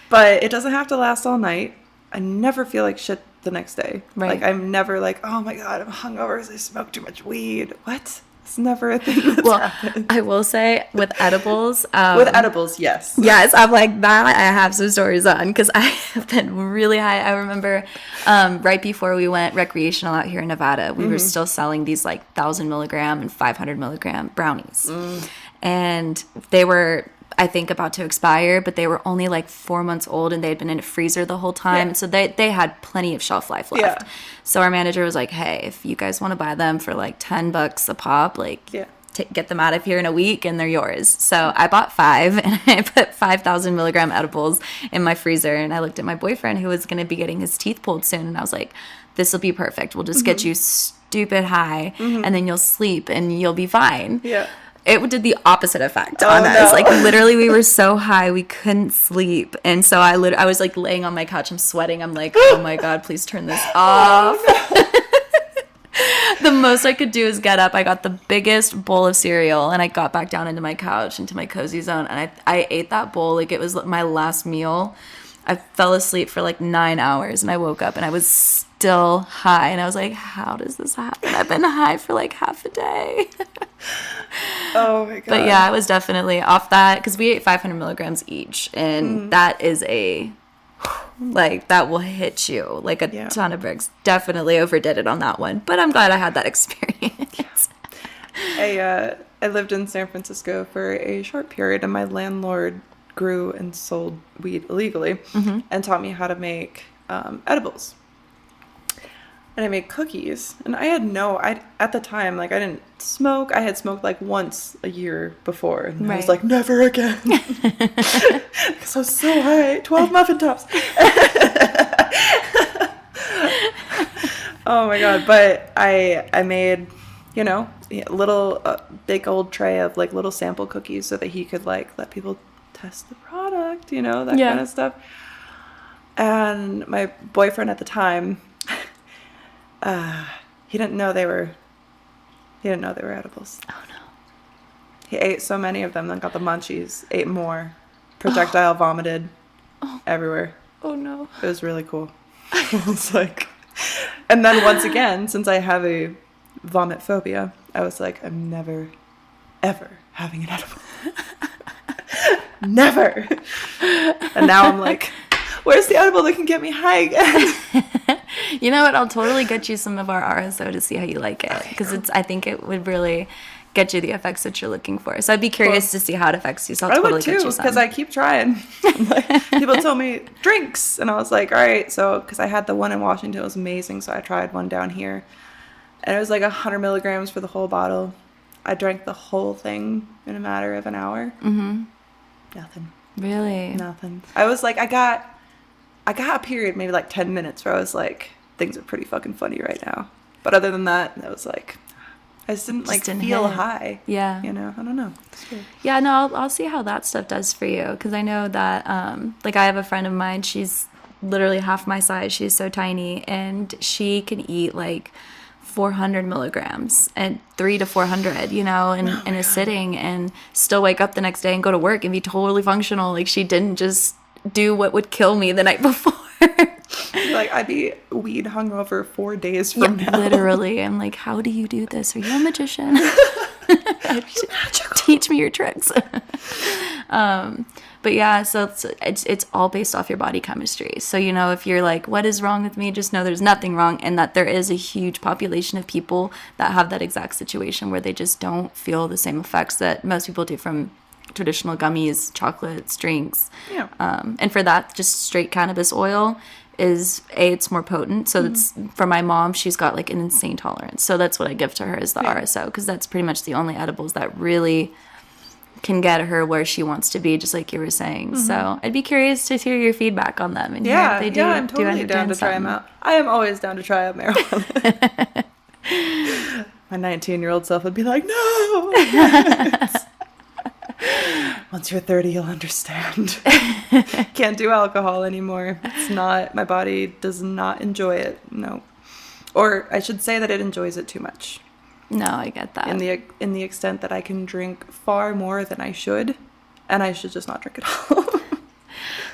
But it doesn't have to last all night. I never feel like shit the next day. Right. Like, I'm never like, oh my God, I'm hungover because I smoked too much weed. What? It's never a thing that's happened. I will say with edibles. With edibles, yes. Yes, I'm like that. I have some stories on because I have been really high. I remember right before we went recreational out here in Nevada, we were still selling these like 1,000 milligram and 500 milligram brownies. And they were, I think, about to expire, but they were only like 4 months old, and they had been in a freezer the whole time. So they had plenty of shelf life left. So our manager was like, hey, if you guys want to buy them for like $10 a pop, like get them out of here in a week and they're yours. So I bought 5, and I put 5,000 milligram edibles in my freezer. And I looked at my boyfriend, who was going to be getting his teeth pulled soon, and I was like, this will be perfect. We'll just get you stupid high, and then you'll sleep and you'll be fine. It did the opposite effect on us. Like, literally, we were so high, we couldn't sleep. And so I was, like, laying on my couch. I'm sweating. I'm like, oh, my God, please turn this off. The most I could do is get up. I got the biggest bowl of cereal, and I got back down into my couch, into my cozy zone. And I ate that bowl like it was my last meal. I fell asleep for like 9 hours and I woke up and I was still high. And I was like, how does this happen? I've been high for like half a day. Oh my God. But yeah, I was definitely off that because we ate 500 milligrams each. And that is like, that will hit you like a ton of bricks. Definitely overdid it on that one. But I'm glad I had that experience. I lived in San Francisco for a short period, and my landlord grew and sold weed illegally and taught me how to make edibles. And I made cookies. And I had at the time, like, I didn't smoke. I had smoked like once a year before. And I was like, never again. Because I was so high. 12 muffin tops. Oh my God. But I made, you know, a little big old tray of like little sample cookies so that he could like let people test the product, you know, that kind of stuff. And my boyfriend at the time, he didn't know they were edibles. Oh no. He ate so many of them, then got the munchies, ate more, projectile vomited everywhere. Oh no. It was really cool. It was like, and then once again, since I have a vomit phobia, I was like, I'm never, ever having an edible. Never. And now I'm like, where's the edible that can get me high again? You know what? I'll totally get you some of our RSO to see how you like it. Because I think it would really get you the effects that you're looking for. So I'd be curious to see how it affects you. So I'll totally get you some. Because I keep trying. Like, people told me drinks. And I was like, all right. So, because I had the one in Washington. It was amazing. So I tried one down here. And it was like 100 milligrams for the whole bottle. I drank the whole thing in a matter of an hour. Mm-hmm. Nothing. Really? Nothing. I was like, I got a period, maybe like 10 minutes, where I was like, things are pretty fucking funny right now. But other than that, I was like, I just didn't feel high. Yeah. You know, I don't know. Yeah, no, I'll see how that stuff does for you. Because I know that, like, I have a friend of mine, she's literally half my size. She's so tiny. And she can eat, like, 400 milligrams and 300 to 400, you know, in a sitting, and still wake up the next day and go to work and be totally functional. Like, she didn't just do what would kill me the night before. Like, I'd be weed hungover 4 days from now. Literally. I'm like, how do you do this? Are you a magician? Teach me your tricks. But yeah, so it's all based off your body chemistry. So, you know, if you're like, what is wrong with me? Just know there's nothing wrong, and that there is a huge population of people that have that exact situation where they just don't feel the same effects that most people do from traditional gummies, chocolates, drinks. Yeah. And for that, just straight cannabis oil is it's more potent. So that's for my mom. She's got like an insane tolerance. So that's what I give to her is the RSO, because that's pretty much the only edibles that really can get her where she wants to be, just like you were saying. So I'd be curious to hear your feedback on them and hear if they do. Yeah, I'm totally down to try them out. I am always down to try out marijuana. My 19-year-old self would be like, no. Once you're 30, you'll understand. Can't do alcohol anymore. It's not, my body does not enjoy it. No. Or I should say that it enjoys it too much. No, I get that. In the extent that I can drink far more than I should, and I should just not drink at all.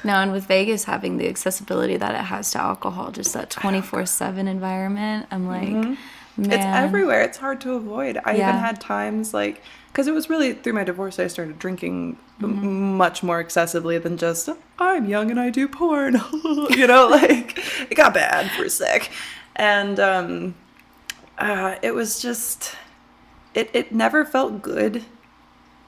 No, and with Vegas having the accessibility that it has to alcohol, just that 24/7 environment, I'm like, man. It's everywhere. It's hard to avoid. I even had times like, because it was really through my divorce I started drinking much more excessively than just, I'm young and I do porn. You know, like, it got bad for a sec. And it was just, it never felt good.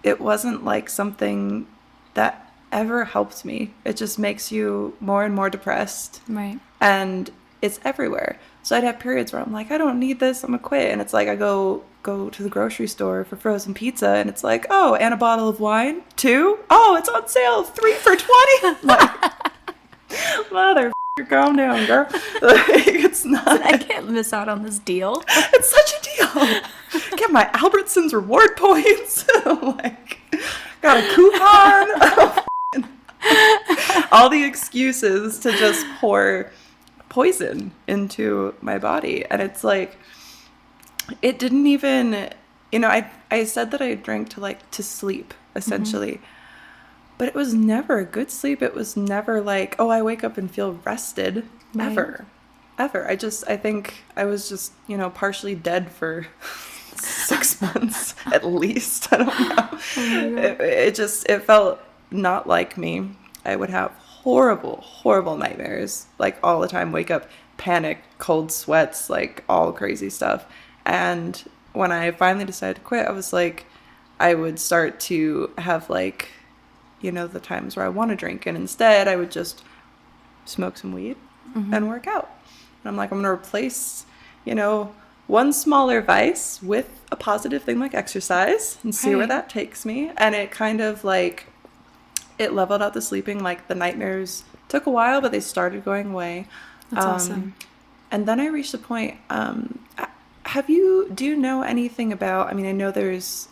It wasn't like something that ever helped me. It just makes you more and more depressed. Right. And it's everywhere. So I'd have periods where I'm like, I don't need this, I'm gonna quit. And it's like I go to the grocery store for frozen pizza, and it's like, oh, and a bottle of wine, 2? Oh, it's on sale, 3 for $20. Like, mother, calm down, girl. Like, it's not. I can't miss out on this deal. It's such a deal. Get my Albertsons reward points. Like, got a coupon. All the excuses to just pour poison into my body. And it's like, it didn't even, you know, I said that I drank to sleep, essentially. but it was never a good sleep. It was never like, oh, I wake up and feel rested. Right. Ever. I think I was just, partially dead for 6 months at least. I don't know. Oh my God. It felt not like me. I would have horrible, horrible nightmares, like all the time, wake up, panic, cold sweats, like all crazy stuff. And when I finally decided to quit, I was like, I would start to have like, the times where I want to drink. And instead I would just smoke some weed and work out. And I'm like, I'm going to replace, one smaller vice with a positive thing like exercise and see where that takes me. And it kind of like, it leveled out the sleeping. Like the nightmares took a while, but they started going away. That's awesome. And then I reached the point, do you know anything about, I know there's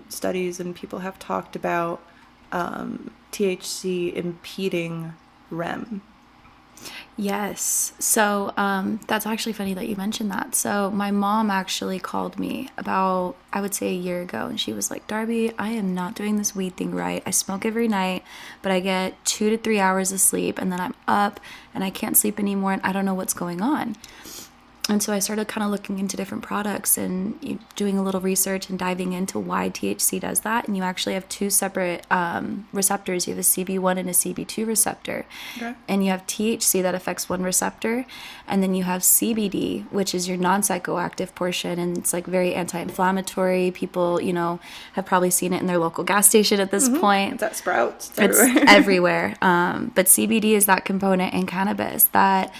studies and people have talked about THC impeding REM. Yes. So that's actually funny that you mentioned that. So my mom actually called me about, I would say, a year ago, and she was like, Darby, I am not doing this weed thing right. I smoke every night, but I get 2 to 3 hours of sleep, and then I'm up and I can't sleep anymore, and I don't know what's going on. And so I started kind of looking into different products and doing a little research and diving into why THC does that. And you actually have 2 separate receptors. You have a CB1 and a CB2 receptor. Okay. And you have THC that affects one receptor. And then you have CBD, which is your non-psychoactive portion. And it's like very anti-inflammatory. People, have probably seen it in their local gas station at this point. It's at Sprouts. It's everywhere. But CBD is that component in cannabis that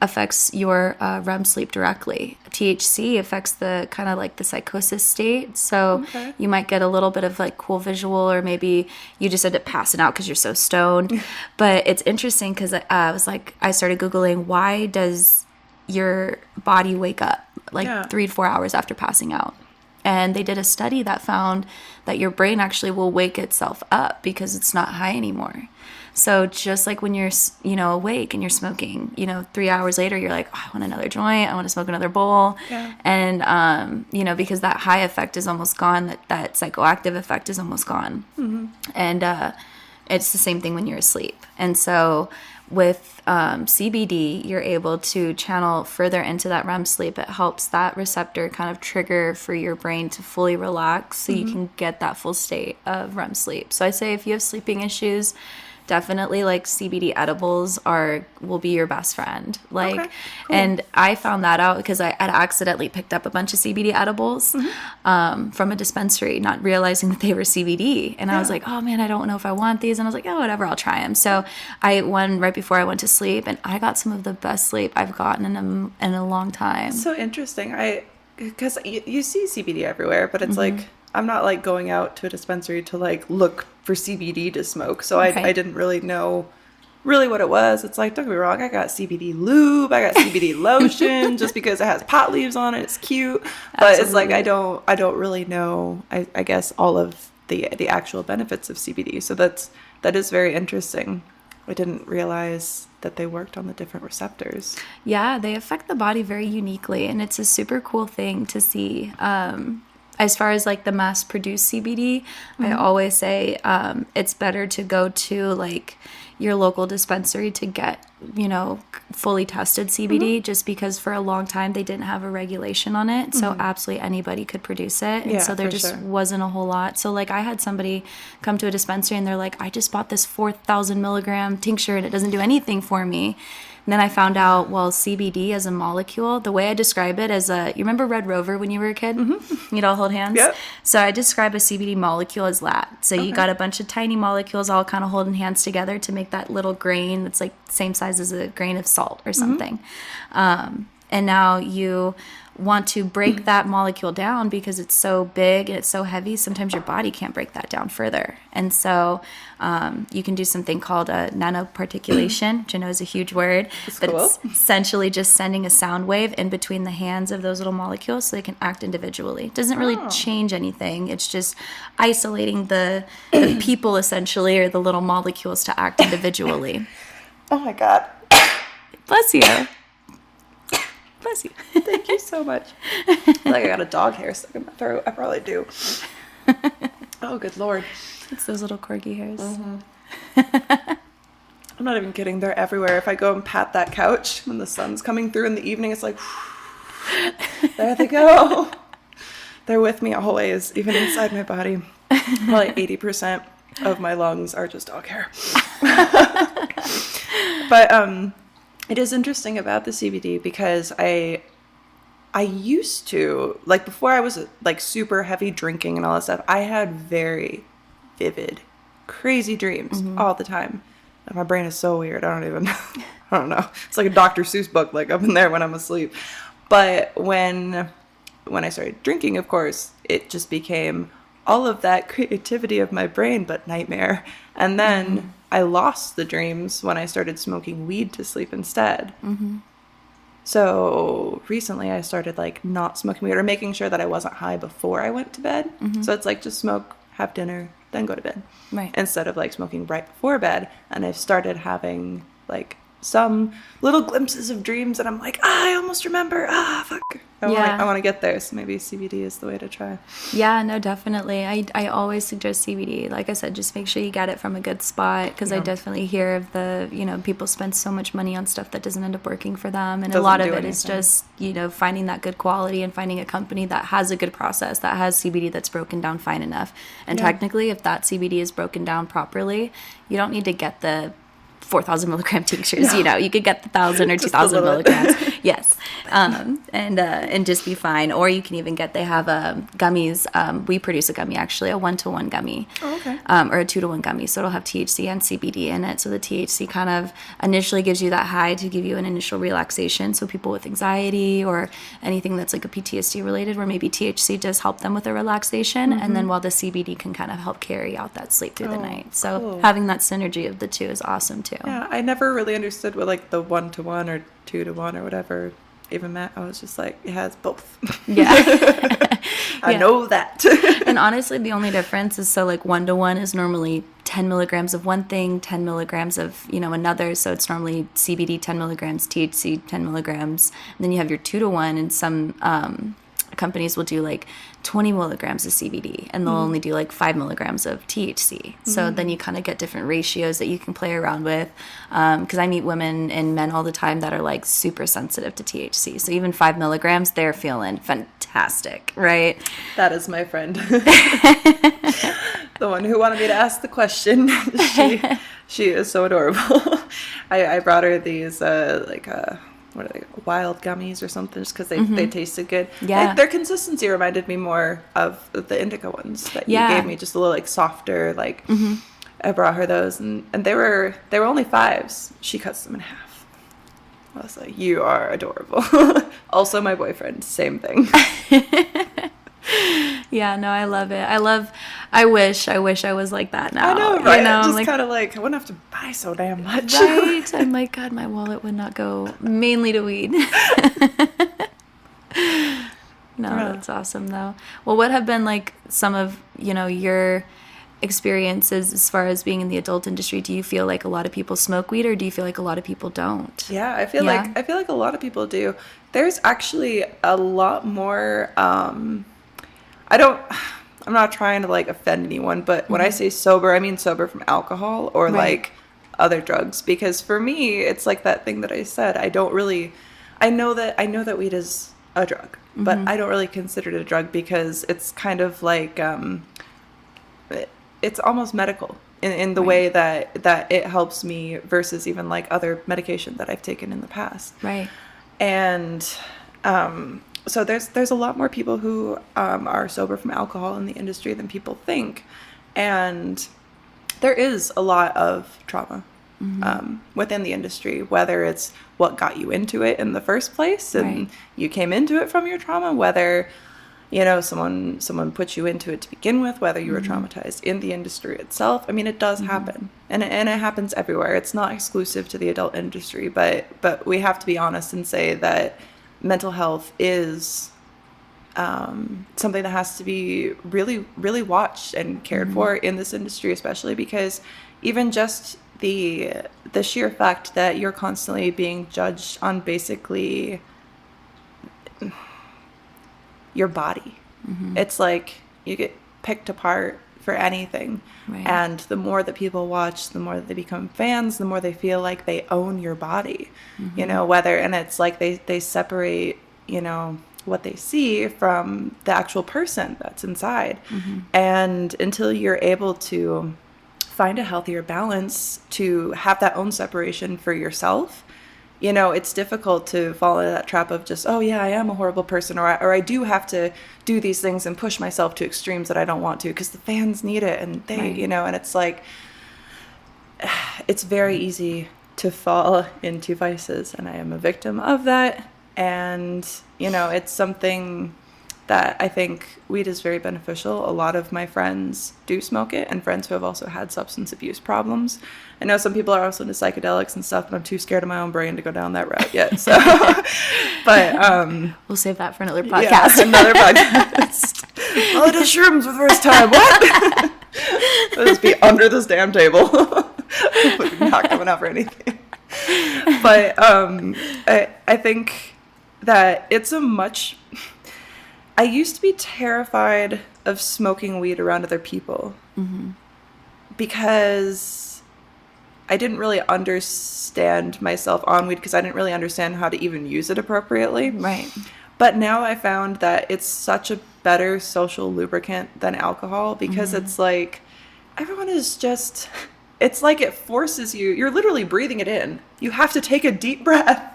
affects your REM sleep directly. THC affects the kind of like the psychosis state. So you might get a little bit of like cool visual, or maybe you just end up passing out because you're so stoned. But it's interesting because I started Googling, why does your body wake up like 3 to 4 hours after passing out? And they did a study that found that your brain actually will wake itself up because it's not high anymore. So just like when you're, awake and you're smoking, 3 hours later, you're like, oh, I want another joint. I want to smoke another bowl. Yeah. And, because that high effect is almost gone, that psychoactive effect is almost gone. Mm-hmm. And it's the same thing when you're asleep. And so with CBD, you're able to channel further into that REM sleep. It helps that receptor kind of trigger for your brain to fully relax so you can get that full state of REM sleep. So I say if you have sleeping issues, definitely like CBD edibles will be your best friend. Like, cool. And I found that out because I had accidentally picked up a bunch of CBD edibles from a dispensary, not realizing that they were CBD. And I was like, oh man, I don't know if I want these. And I was like, oh, whatever, I'll try them. So I ate one right before I went to sleep, and I got some of the best sleep I've gotten in a long time. So interesting. Because you see CBD everywhere, but it's like, I'm not like going out to a dispensary to like look for CBD to smoke. So I didn't really know what it was. It's like, don't get me wrong, I got CBD lube, I got CBD lotion just because it has pot leaves on it. It's cute. But Absolutely. It's like I don't really know, I guess, all of the actual benefits of CBD. So that is very interesting. I didn't realize that they worked on the different receptors. Yeah, they affect the body very uniquely, and it's a super cool thing to see. As far as like the mass produced CBD, I always say it's better to go to like your local dispensary to get, fully tested CBD, just because for a long time they didn't have a regulation on it. So absolutely anybody could produce it. And so there just wasn't a whole lot. So like I had somebody come to a dispensary and they're like, I just bought this 4,000 milligram tincture and it doesn't do anything for me. And then I found out, CBD as a molecule, the way I describe it as you remember Red Rover when you were a kid? You'd all hold hands? Yep. So I describe a CBD molecule as that. So you got a bunch of tiny molecules all kind of holding hands together to make that little grain that's like the same size as a grain of salt or something. And now you want to break that molecule down because it's so big and it's so heavy. Sometimes your body can't break that down further. And so you can do something called a nanoparticulation, which I know is a huge word, but cool. It's essentially just sending a sound wave in between the hands of those little molecules so they can act individually. It doesn't really change anything. It's just isolating the people essentially, or the little molecules, to act individually. Oh my God. Bless you. Bless you. Thank you so much. I feel like I got a dog hair stuck in my throat. I probably do. Oh, good Lord. It's those little corgi hairs. I'm not even kidding. They're everywhere. If I go and pat that couch when the sun's coming through in the evening, it's like, there they go. They're with me always, even inside my body. Probably 80% of my lungs are just dog hair. But it is interesting about the CBD because I used to, like, before I was like super heavy drinking and all that stuff, I had very vivid, crazy dreams all the time. And my brain is so weird. I don't know. It's like a Dr. Seuss book, like up in there when I'm asleep. But when I started drinking, of course, it just became all of that creativity of my brain, but nightmare. And then I lost the dreams when I started smoking weed to sleep instead. So recently I started like not smoking weed or making sure that I wasn't high before I went to bed. So it's like just smoke, have dinner, then go to bed. Right. Instead of like smoking right before bed. And I've started having like some little glimpses of dreams and I'm like, I almost remember. Fuck. I want to get there. So maybe CBD is the way to try. Yeah, no, definitely. I always suggest CBD. Like I said, just make sure you get it from a good spot because I definitely hear of people spend so much money on stuff that doesn't end up working for them. And a lot of it is just, finding that good quality and finding a company that has a good process, that has CBD that's broken down fine enough. And technically, if that CBD is broken down properly, you don't need to get the 4,000 milligram tinctures. You could get the 1,000 or 2,000 milligrams. Yes. And just be fine. Or you can even they have gummies. We produce a gummy, actually, a 1-to-1 gummy. Oh, okay. Or a 2-to-1 gummy. So it'll have THC and CBD in it. So the THC kind of initially gives you that high to give you an initial relaxation. So people with anxiety or anything that's like a PTSD related, where maybe THC does help them with a relaxation. And then while the CBD can kind of help carry out that sleep through the night. So having that synergy of the two is awesome too. Yeah, I never really understood what like the 1-to-1 or 2-to-1 or whatever even meant. I was just like, it has both. Yeah. I know that. And honestly, the only difference is, so like 1-to-1 is normally 10 milligrams of one thing, 10 milligrams of, another. So it's normally CBD 10 milligrams, THC 10 milligrams. And then you have your 2-to-1, and some companies will do like 20 milligrams of CBD, and they'll only do like 5 milligrams of THC. So then you kind of get different ratios that you can play around with. Because I meet women and men all the time that are like super sensitive to THC. So even 5 milligrams, they're feeling fantastic, right? That is my friend. The one who wanted me to ask the question. She is so adorable. I brought her these what are they, wild gummies or something, just because they tasted good. Yeah. Like, their consistency reminded me more of the indica ones that you gave me, just a little like softer, like I brought her those, and they were only 5s. She cuts them in half. I was like, you are adorable. Also my boyfriend, same thing. Yeah, no, I love it. I wish I was like that now. I know, right? Just like, kind of like, I wouldn't have to buy so damn much. Right? I'm like, God, my wallet would not go mainly to weed. No, that's awesome, though. Well, what have been like some of, your experiences as far as being in the adult industry? Do you feel like a lot of people smoke weed, or do you feel like a lot of people don't? Yeah, I feel like a lot of people do. There's actually a lot more, I'm not trying to like offend anyone, but when I say sober, I mean sober from alcohol or like other drugs, because for me, it's like that thing that I said. I know that weed is a drug, but I don't really consider it a drug because it's kind of like, it's almost medical in the way that it helps me versus even like other medication that I've taken in the past. Right. And, so there's a lot more people who are sober from alcohol in the industry than people think, and there is a lot of trauma within the industry, whether it's what got you into it in the first place and you came into it from your trauma, whether someone put you into it to begin with, whether you were traumatized in the industry itself. I mean, it does happen, and it happens everywhere. It's not exclusive to the adult industry, but we have to be honest and say that mental health is something that has to be really, really watched and cared for in this industry, especially because even just the sheer fact that you're constantly being judged on basically your body. It's like you get picked apart for anything. Right. And the more that people watch, the more that they become fans, the more they feel like they own your body, you know, and it's like they separate, you know, what they see from the actual person that's inside. And until you're able to find a healthier balance to have that own separation for yourself, you know, it's difficult to fall into that trap of just, oh yeah, I am a horrible person, or I do have to do these things and push myself to extremes that I don't want to because the fans need it, and they, you know, and it's like, it's very easy to fall into vices, and I am a victim of that. And, you know, it's something that I think weed is very beneficial. A lot of my friends do smoke it, and friends who have also had substance abuse problems. I know some people are also into psychedelics and stuff, but I'm too scared of my own brain to go down that route yet. So, but we'll save that for another podcast. Yeah, another podcast. Oh, I did shrooms for the first time. What? I'll just be under this damn table, not coming out for anything. But I think that it's a much. I used to be terrified of smoking weed around other people because I didn't really understand myself on weed, because I didn't really understand how to even use it appropriately. Right. But now I found that it's such a better social lubricant than alcohol, because it's like everyone is just, it's like it forces you, you're literally breathing it in. You have to take a deep breath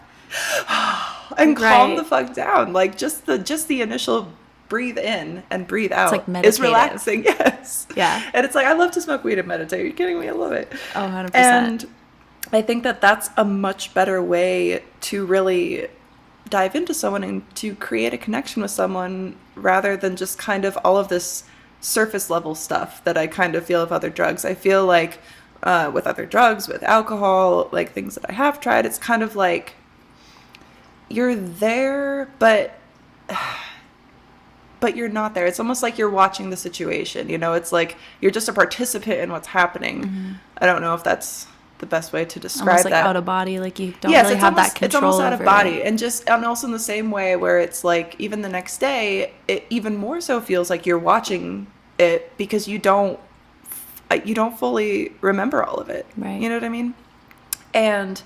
and calm the fuck down. Like just the initial breathe in and breathe out is relaxing. Yes. Yeah. And it's like, I love to smoke weed and meditate. Are you kidding me? I love it. Oh, 100%. And I think that that's a much better way to really dive into someone and to create a connection with someone, rather than just kind of all of this surface level stuff that I kind of feel with other drugs. I feel like with other drugs, with alcohol, like things that I have tried, it's kind of like you're there, but you're not there. It's almost like you're watching the situation, you know? It's like you're just a participant in what's happening. I don't know if that's the best way to describe almost like that. Out of body, like you don't really have that control. It's almost out of over body. it. And also in the same way where it's like even the next day, it even more so feels like you're watching it, because you don't fully remember all of it. Right. You know what I mean? And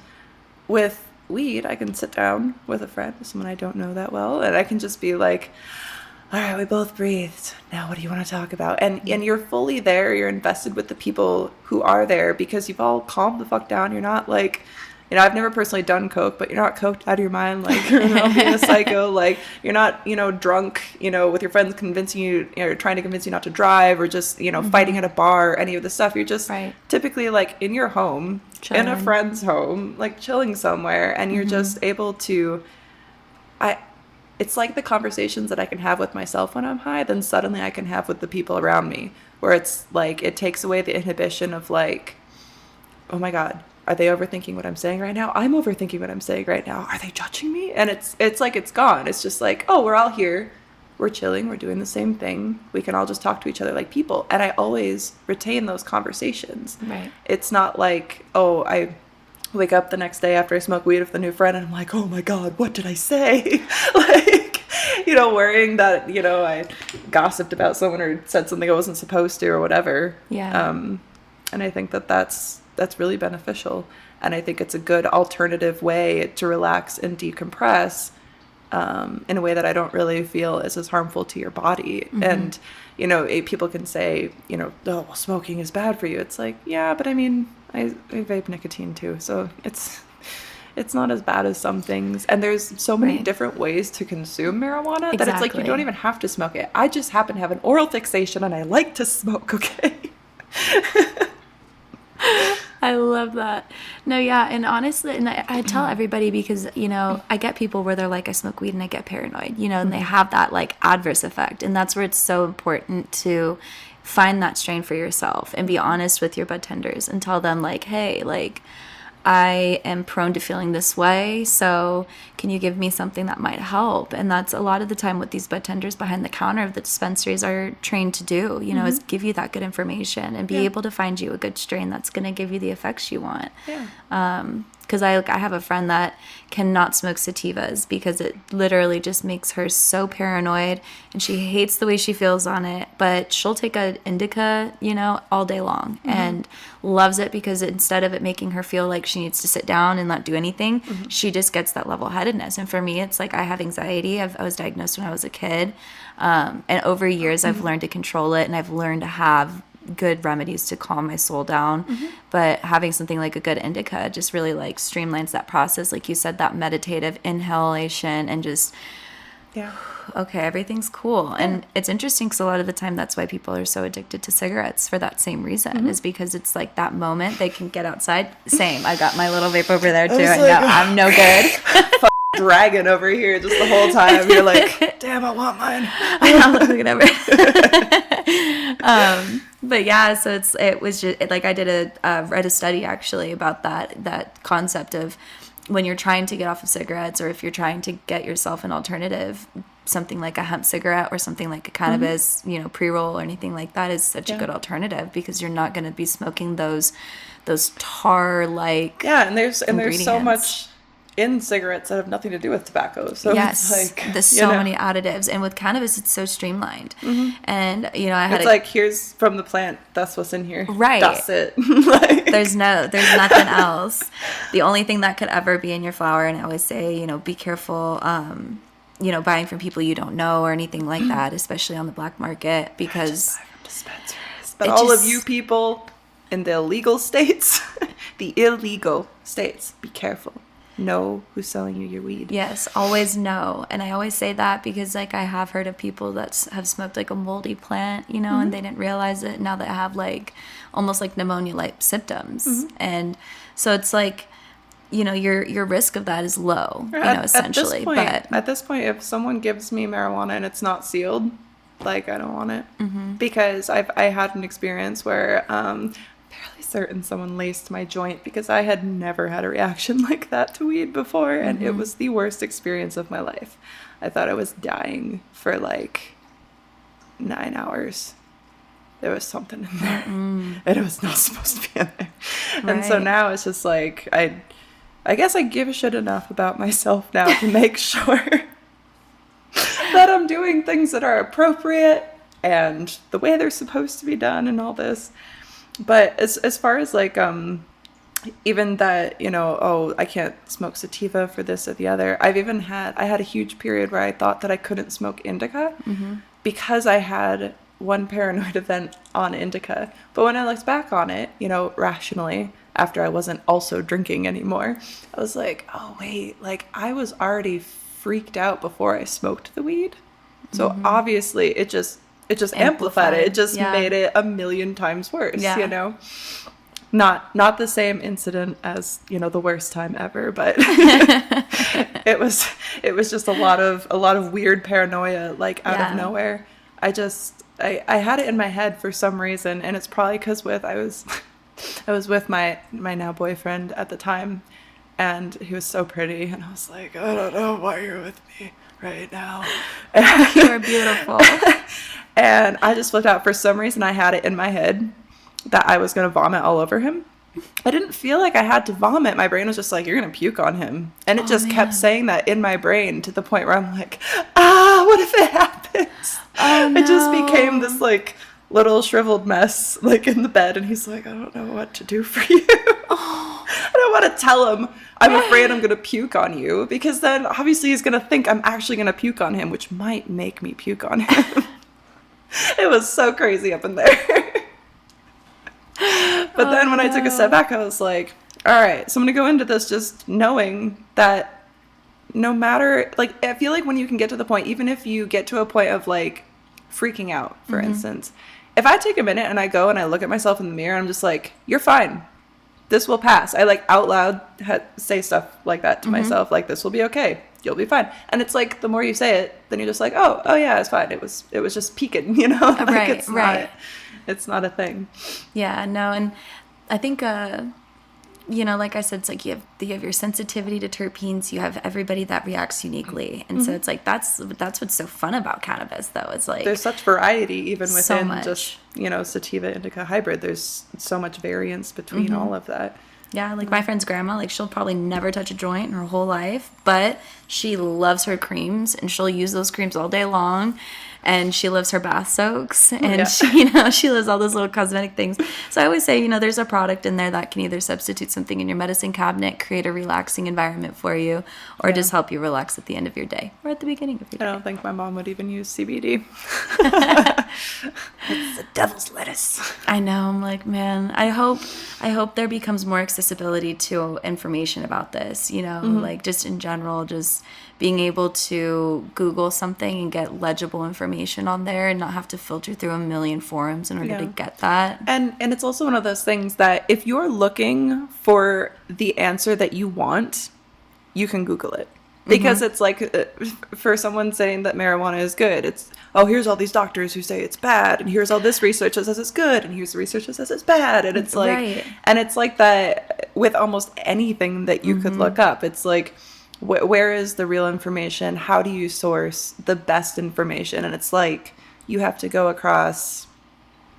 with weed, I can sit down with a friend, someone I don't know that well, and I can just be like, all right, we both breathed. Now what do you want to talk about? And you're fully there. You're invested with the people who are there, because you've all calmed the fuck down. You're not like, you know, I've never personally done coke, but you're not coked out of your mind, like, you know, being a psycho. Like, you're not, you know, drunk, you know, with your friends convincing you, you know, trying to convince you not to drive, or just, you know, fighting at a bar, or any of the stuff. You're just typically like in your home, chilling. In a friend's home, like chilling somewhere, and you're just able to, it's like the conversations that I can have with myself when I'm high, then suddenly I can have with the people around me, where it's like, it takes away the inhibition of like, oh my God, are they overthinking what I'm saying right now? I'm overthinking what I'm saying right now. Are they judging me? And it's like, it's gone. It's just like, oh, we're all here. We're chilling. We're doing the same thing. We can all just talk to each other like people. And I always retain those conversations. Right. It's not like, oh, I wake up the next day after I smoke weed with a new friend and I'm like, oh my God, what did I say? Like, you know, worrying that, you know, I gossiped about someone or said something I wasn't supposed to or whatever. Yeah. And I think that that's really beneficial. And I think it's a good alternative way to relax and decompress in a way that I don't really feel is as harmful to your body. And, you know, people can say, you know, oh, well, smoking is bad for you. It's like, yeah, but I mean, I vape nicotine too. So it's not as bad as some things. And there's so many different ways to consume marijuana that it's like you don't even have to smoke it. I just happen to have an oral fixation and I like to smoke, okay? I love that. No, yeah, and honestly, and I tell everybody, because, you know, I get people where they're like, I smoke weed and I get paranoid, you know, and they have that like adverse effect. And that's where it's so important to find that strain for yourself and be honest with your bud tenders and tell them like, hey, like, I am prone to feeling this way, so can you give me something that might help? And that's a lot of the time what these bud tenders behind the counter of the dispensaries are trained to do, you know, is give you that good information and be able to find you a good strain that's going to give you the effects you want. because I have a friend that cannot smoke sativas because it literally just makes her so paranoid, and she hates the way she feels on it. But she'll take a indica, all day long, and loves it because instead of it making her feel like she needs to sit down and not do anything, she just gets that level-headedness. And for me, it's like I have anxiety. I was diagnosed when I was a kid, and over years I've learned to control it, and I've learned to have good remedies to calm my soul down. But having something like a good indica just really like streamlines that process, like you said, that meditative inhalation, and just okay, everything's cool. And it's interesting because a lot of the time that's why people are so addicted to cigarettes, for that same reason, is because it's like that moment they can get outside. Same, I got my little vape over there too, and like, I'm no good. Dragging over here just the whole time. You're like, damn, I want mine. I'm looking over. But yeah, so it was just like I read a study actually about that concept of when you're trying to get off of cigarettes, or if you're trying to get yourself an alternative, something like a hemp cigarette or something like a cannabis, pre-roll or anything like that is such a good alternative, because you're not going to be smoking those tar-like and there's so much in cigarettes that have nothing to do with tobacco. So yes, it's like, there's so many additives, and with cannabis it's so streamlined. And I had like, here's from the plant, that's what's in here, right? That's it. There's nothing else. The only thing that could ever be in your flower, and I always say, be careful buying from people you don't know or anything like that, especially on the black market, because just buy from dispensaries. But all of you people in the illegal states, be careful. Know who's selling you your weed. Yes, always know. And I always say that because like I have heard of people that have smoked like a moldy plant, and they didn't realize it. Now they have like almost like pneumonia-like symptoms. And so it's like, your risk of that is low, essentially. At this point, if someone gives me marijuana and it's not sealed, like, I don't want it. Because I had an experience where fairly certain someone laced my joint, because I had never had a reaction like that to weed before, and it was the worst experience of my life. I thought I was dying for like 9 hours. There was something in there, and it was not supposed to be in there. And so now it's just like, I guess I give a shit enough about myself now to make sure that I'm doing things that are appropriate and the way they're supposed to be done and all this. But as far as like even that, I can't smoke sativa for this or the other, I had a huge period where I thought that I couldn't smoke indica because I had one paranoid event on indica. But when I looked back on it, rationally, after I wasn't also drinking anymore, I was like, oh wait, like I was already freaked out before I smoked the weed. So obviously it just amplified it. It just made it a million times worse, Not the same incident as, the worst time ever, but it was just a lot of weird paranoia, like out of nowhere. I had it in my head for some reason, and it's probably because I was with my now boyfriend at the time, and he was so pretty, and I was like, I don't know why you're with me right now. You're beautiful. And I just flipped out. For some reason, I had it in my head that I was going to vomit all over him. I didn't feel like I had to vomit. My brain was just like, you're going to puke on him. And it just kept saying that in my brain to the point where I'm like, what if it happens? Oh, no. It just became this like little shriveled mess like in the bed. And he's like, I don't know what to do for you. I don't want to tell him I'm afraid I'm going to puke on you, because then obviously he's going to think I'm actually going to puke on him, which might make me puke on him. It was so crazy up in there. But then when I took a step back, I was like, all right, so I'm going to go into this just knowing that no matter, like, I feel like when you can get to the point, even if you get to a point of like freaking out, for instance, if I take a minute and I go and I look at myself in the mirror, I'm just like, you're fine. This will pass. I like out loud say stuff like that to myself, like, this will be okay. You'll be fine. And it's like, the more you say it, then you're just like, oh yeah, it's fine. It was just peaking, like, right. It's not a thing. Yeah, no. And I think, like I said, it's like you have your sensitivity to terpenes. You have everybody that reacts uniquely. And so it's like, that's what's so fun about cannabis, though. It's like, there's such variety even within so just, sativa indica hybrid. There's so much variance between all of that. Yeah, like my friend's grandma, like she'll probably never touch a joint in her whole life, but she loves her creams and she'll use those creams all day long. And she loves her bath soaks, and she loves all those little cosmetic things. So I always say, there's a product in there that can either substitute something in your medicine cabinet, create a relaxing environment for you, or just help you relax at the end of your day or at the beginning of your day. I don't think my mom would even use CBD. It's the devil's lettuce. I know. I'm like, man, I hope there becomes more accessibility to information about this, like just in general, just being able to Google something and get legible information on there and not have to filter through a million forums in order to get that. And it's also one of those things that if you're looking for the answer that you want, you can Google it. Because it's like, for someone saying that marijuana is good, it's, here's all these doctors who say it's bad, and here's all this research that says it's good, and here's the research that says it's bad, and it's like, and it's like that with almost anything that you could look up. It's like, where is the real information? How do you source the best information? And it's like, you have to go across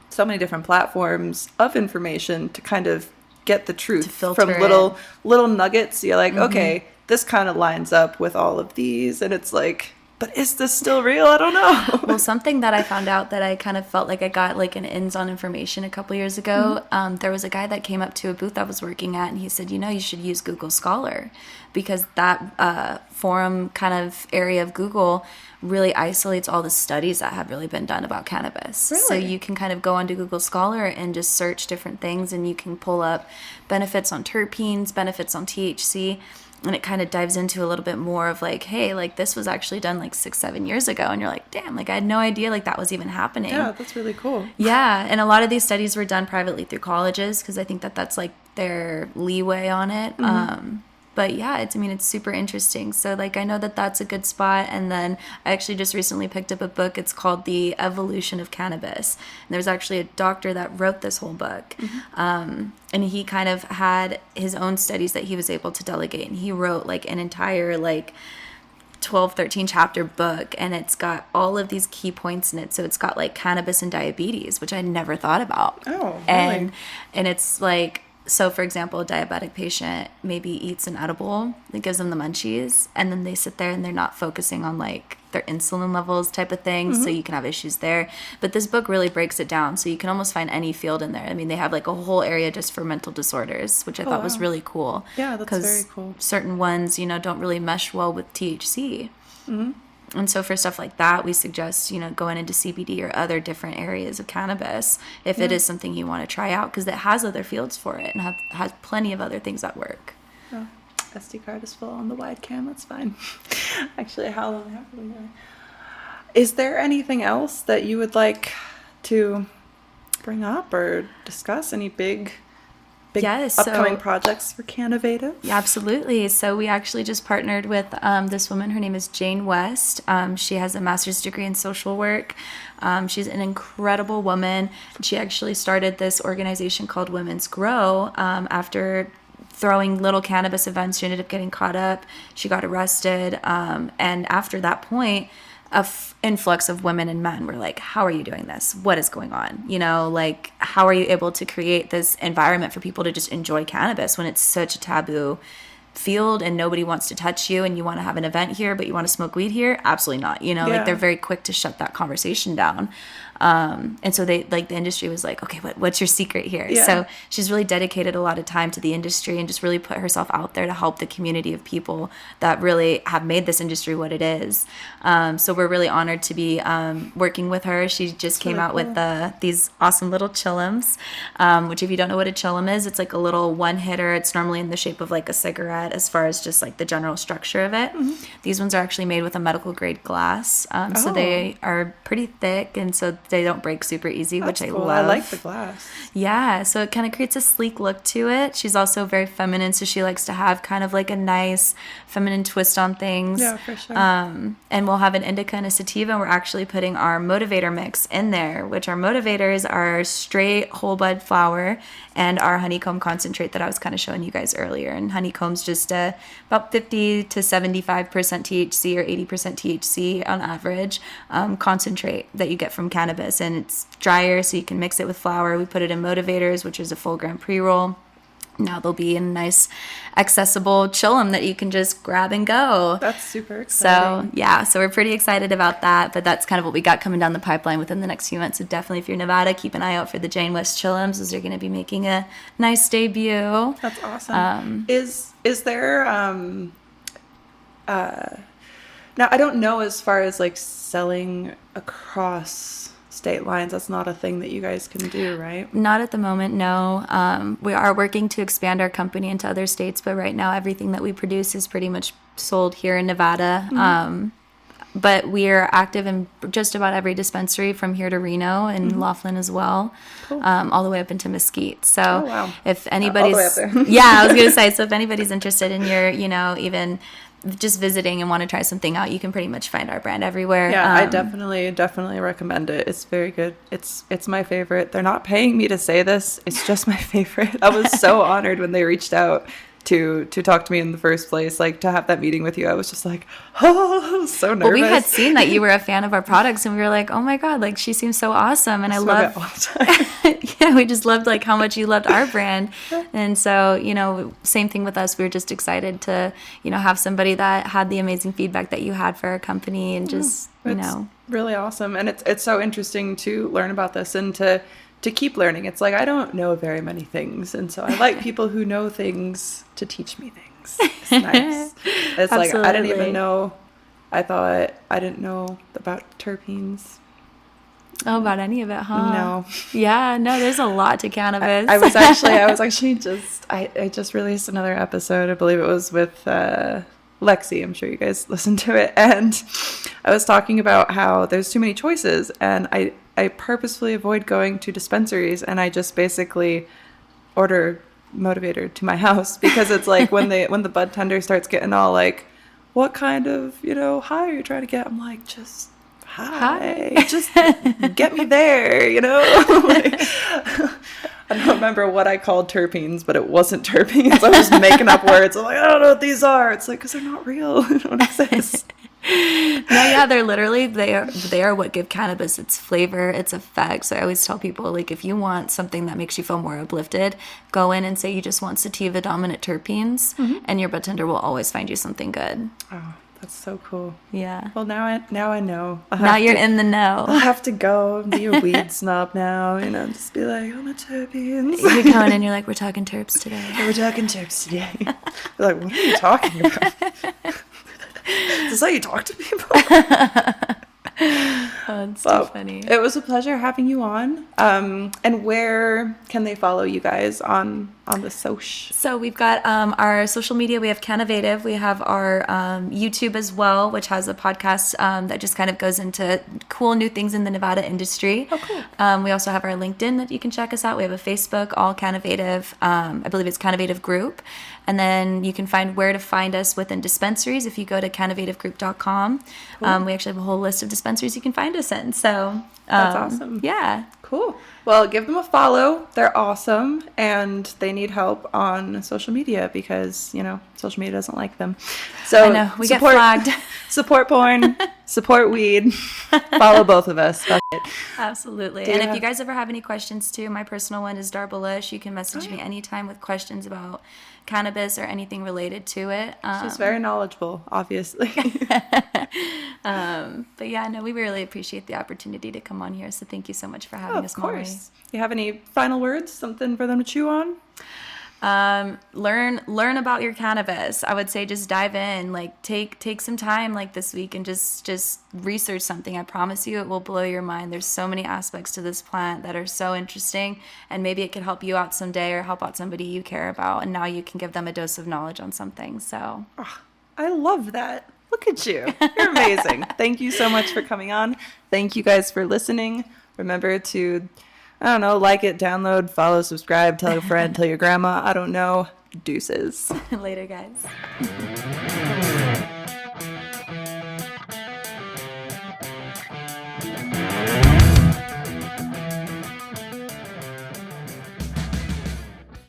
so many different platforms of information to kind of get the truth from little nuggets. You're like, okay, this kind of lines up with all of these, and it's like, but is this still real? I don't know. Well, something that I found out that I kind of felt like I got like an ins on information a couple years ago, there was a guy that came up to a booth I was working at, and he said, you should use Google Scholar, because that forum kind of area of Google really isolates all the studies that have really been done about cannabis. Really? So you can kind of go onto Google Scholar and just search different things, and you can pull up benefits on terpenes, benefits on THC, and it kind of dives into a little bit more of like, hey, like this was actually done like 6-7 years ago, and you're like, damn, like I had no idea like that was even happening. Yeah, that's really cool. Yeah, and a lot of these studies were done privately through colleges, because I think that that's like their leeway on it. But yeah, it's super interesting. So like I know that that's a good spot. And then I actually just recently picked up a book. It's called The Evolution of Cannabis. And there's actually a doctor that wrote this whole book. And he kind of had his own studies that he was able to delegate. And he wrote like an entire like 12-13 chapter book, and it's got all of these key points in it. So it's got like cannabis and diabetes, which I never thought about. Oh, really? And it's like, so for example, a diabetic patient maybe eats an edible that gives them the munchies, and then they sit there and they're not focusing on like their insulin levels type of thing. So you can have issues there. But this book really breaks it down, so you can almost find any field in there. I mean, they have like a whole area just for mental disorders, which I thought was really cool. Yeah, that's very cool. Certain ones, don't really mesh well with THC. And so for stuff like that, we suggest, going into CBD or other different areas of cannabis if it is something you want to try out, because it has other fields for it and has plenty of other things that work. Oh, SD card is full on the wide cam. That's fine. Actually, how long have we got? Is there anything else that you would like to bring up or discuss? Any big upcoming projects for Cannavative? Yeah, absolutely. So we actually just partnered with this woman. Her name is Jane West. She has a master's degree in social work. She's an incredible woman. She actually started this organization called Women's Grow after throwing little cannabis events. She ended up getting caught up. She got arrested. And after that point, influx of women and men were like, how are you doing this? What is going on? Like, how are you able to create this environment for people to just enjoy cannabis when it's such a taboo field and nobody wants to touch you, and you want to have an event here, but you want to smoke weed here? Absolutely not. Like they're very quick to shut that conversation down. And so the industry was like, okay, what's your secret here? Yeah. So she's really dedicated a lot of time to the industry and just really put herself out there to help the community of people that really have made this industry what it is. So we're really honored to be working with her. She just came out with these awesome little chillums, which if you don't know what a chillum is, it's like a little one hitter. It's normally in the shape of like a cigarette as far as just like the general structure of it. These ones are actually made with a medical grade glass. So they are pretty thick, and so they don't break super easy, which I love. I like the glass. Yeah, so it kind of creates a sleek look to it. She's also very feminine, so she likes to have kind of like a nice feminine twist on things. Yeah, for sure. And we'll have an indica and a sativa, and we're actually putting our motivator mix in there, which our motivators are straight whole bud flower and our honeycomb concentrate that I was kind of showing you guys earlier. And honeycomb's just about 50 to 75% THC or 80% THC on average concentrate that you get from cannabis. And it's drier, so you can mix it with flour. We put it in motivators, which is a full gram pre-roll. now they'll be in a nice accessible chillum that you can just grab and go. That's super exciting. So yeah, so we're pretty excited about that, but that's kind of what we got coming down the pipeline within the next few months. So definitely if you're Nevada, keep an eye out for the Jane West chillums, as they're going to be making a nice debut. That's awesome. Is there now I don't know, as far as like selling across state lines, that's not a thing that you guys can do, right? Not at the moment, no. We are working to expand our company into other states, but right now everything that we produce is pretty much sold here in Nevada. But we are active in just about every dispensary from here to Reno and Laughlin as well, all the way up into Mesquite. So if anybody's, all the way up there. yeah, I was going to say, so if anybody's interested in your, even just visiting and want to try something out, you can pretty much find our brand everywhere. Yeah, I definitely recommend it. It's very good. It's my favorite. They're not paying me to say this. It's just my favorite. I was so honored when they reached out to talk to me in the first place, like to have that meeting with you. I was just like, oh, so nervous. Well, we had seen that you were a fan of our products, and we were like, oh my God, like she seems so awesome. And I love, all the time. yeah, we just loved like how much you loved our brand. And so, same thing with us. We were just excited to, have somebody that had the amazing feedback that you had for our company, and just, It's really awesome. And it's so interesting to learn about this and to keep learning. It's like, I don't know very many things, and so I like people who know things to teach me things. It's nice. It's like, I didn't even know, I thought I didn't know about terpenes. Oh, about any of it, huh? No. Yeah, no, there's a lot to cannabis. I was actually just, I just released another episode. I believe it was with Lexi. I'm sure you guys listened to it. And I was talking about how there's too many choices, and I purposefully avoid going to dispensaries, and I just basically order motivator to my house, because it's like when the bud tender starts getting all like, what kind of high are you trying to get? I'm like, just high. Just get me there, Like, I don't remember what I called terpenes, but it wasn't terpenes. I was just making up words. I'm like, I don't know what these are. It's like, because they're not real. They don't exist. No, yeah, they're literally, they are what give cannabis its flavor, its effects. I always tell people, like, if you want something that makes you feel more uplifted, go in and say you just want sativa dominant terpenes, and your bartender will always find you something good. Oh, that's so cool. Yeah. Well, now I know. Now you're in the know. I'll have to go and be a weed snob now, just be like, oh, my terpenes. You're going in, you're like, we're talking terps today. We're talking terps today. They're like, what are you talking about? Is this how you talk to people? Oh, it's too funny. It was a pleasure having you on. And where can they follow you guys on the soch? So we've got our social media. We have Cannavatie. We have our YouTube as well, which has a podcast that just kind of goes into cool new things in the Nevada industry. Oh, cool. We also have our LinkedIn that you can check us out. We have a Facebook, all Cannavatie. I believe it's Cannavatie Group. And then you can find where to find us within dispensaries if you go to cannavativegroup.com. Cool. We actually have a whole list of dispensaries you can find us in. So that's awesome. Yeah. Cool. Well, give them a follow. They're awesome, and they need help on social media because, social media doesn't like them. So I know, we get flagged. Support porn, support weed, follow both of us. Fuck it. Absolutely. And if you guys ever have any questions too, my personal one is Darbalish. You can message me anytime with questions about cannabis or anything related to it. She's very knowledgeable, obviously. But yeah, no, we really appreciate the opportunity to come on here. So thank you so much for having us, Molly. Of course. You have any final words? Something for them to chew on? Learn about your cannabis. I would say just dive in, like take some time like this week and just research something. I promise you it will blow your mind. There's so many aspects to this plant that are so interesting, and maybe it could help you out someday or help out somebody you care about, and now you can give them a dose of knowledge on something. So I love that. Look at you. You're amazing. Thank you so much for coming on. Thank you guys for listening. Remember to, like it, download, follow, subscribe, tell a friend, tell your grandma. I don't know. Deuces. Later, guys.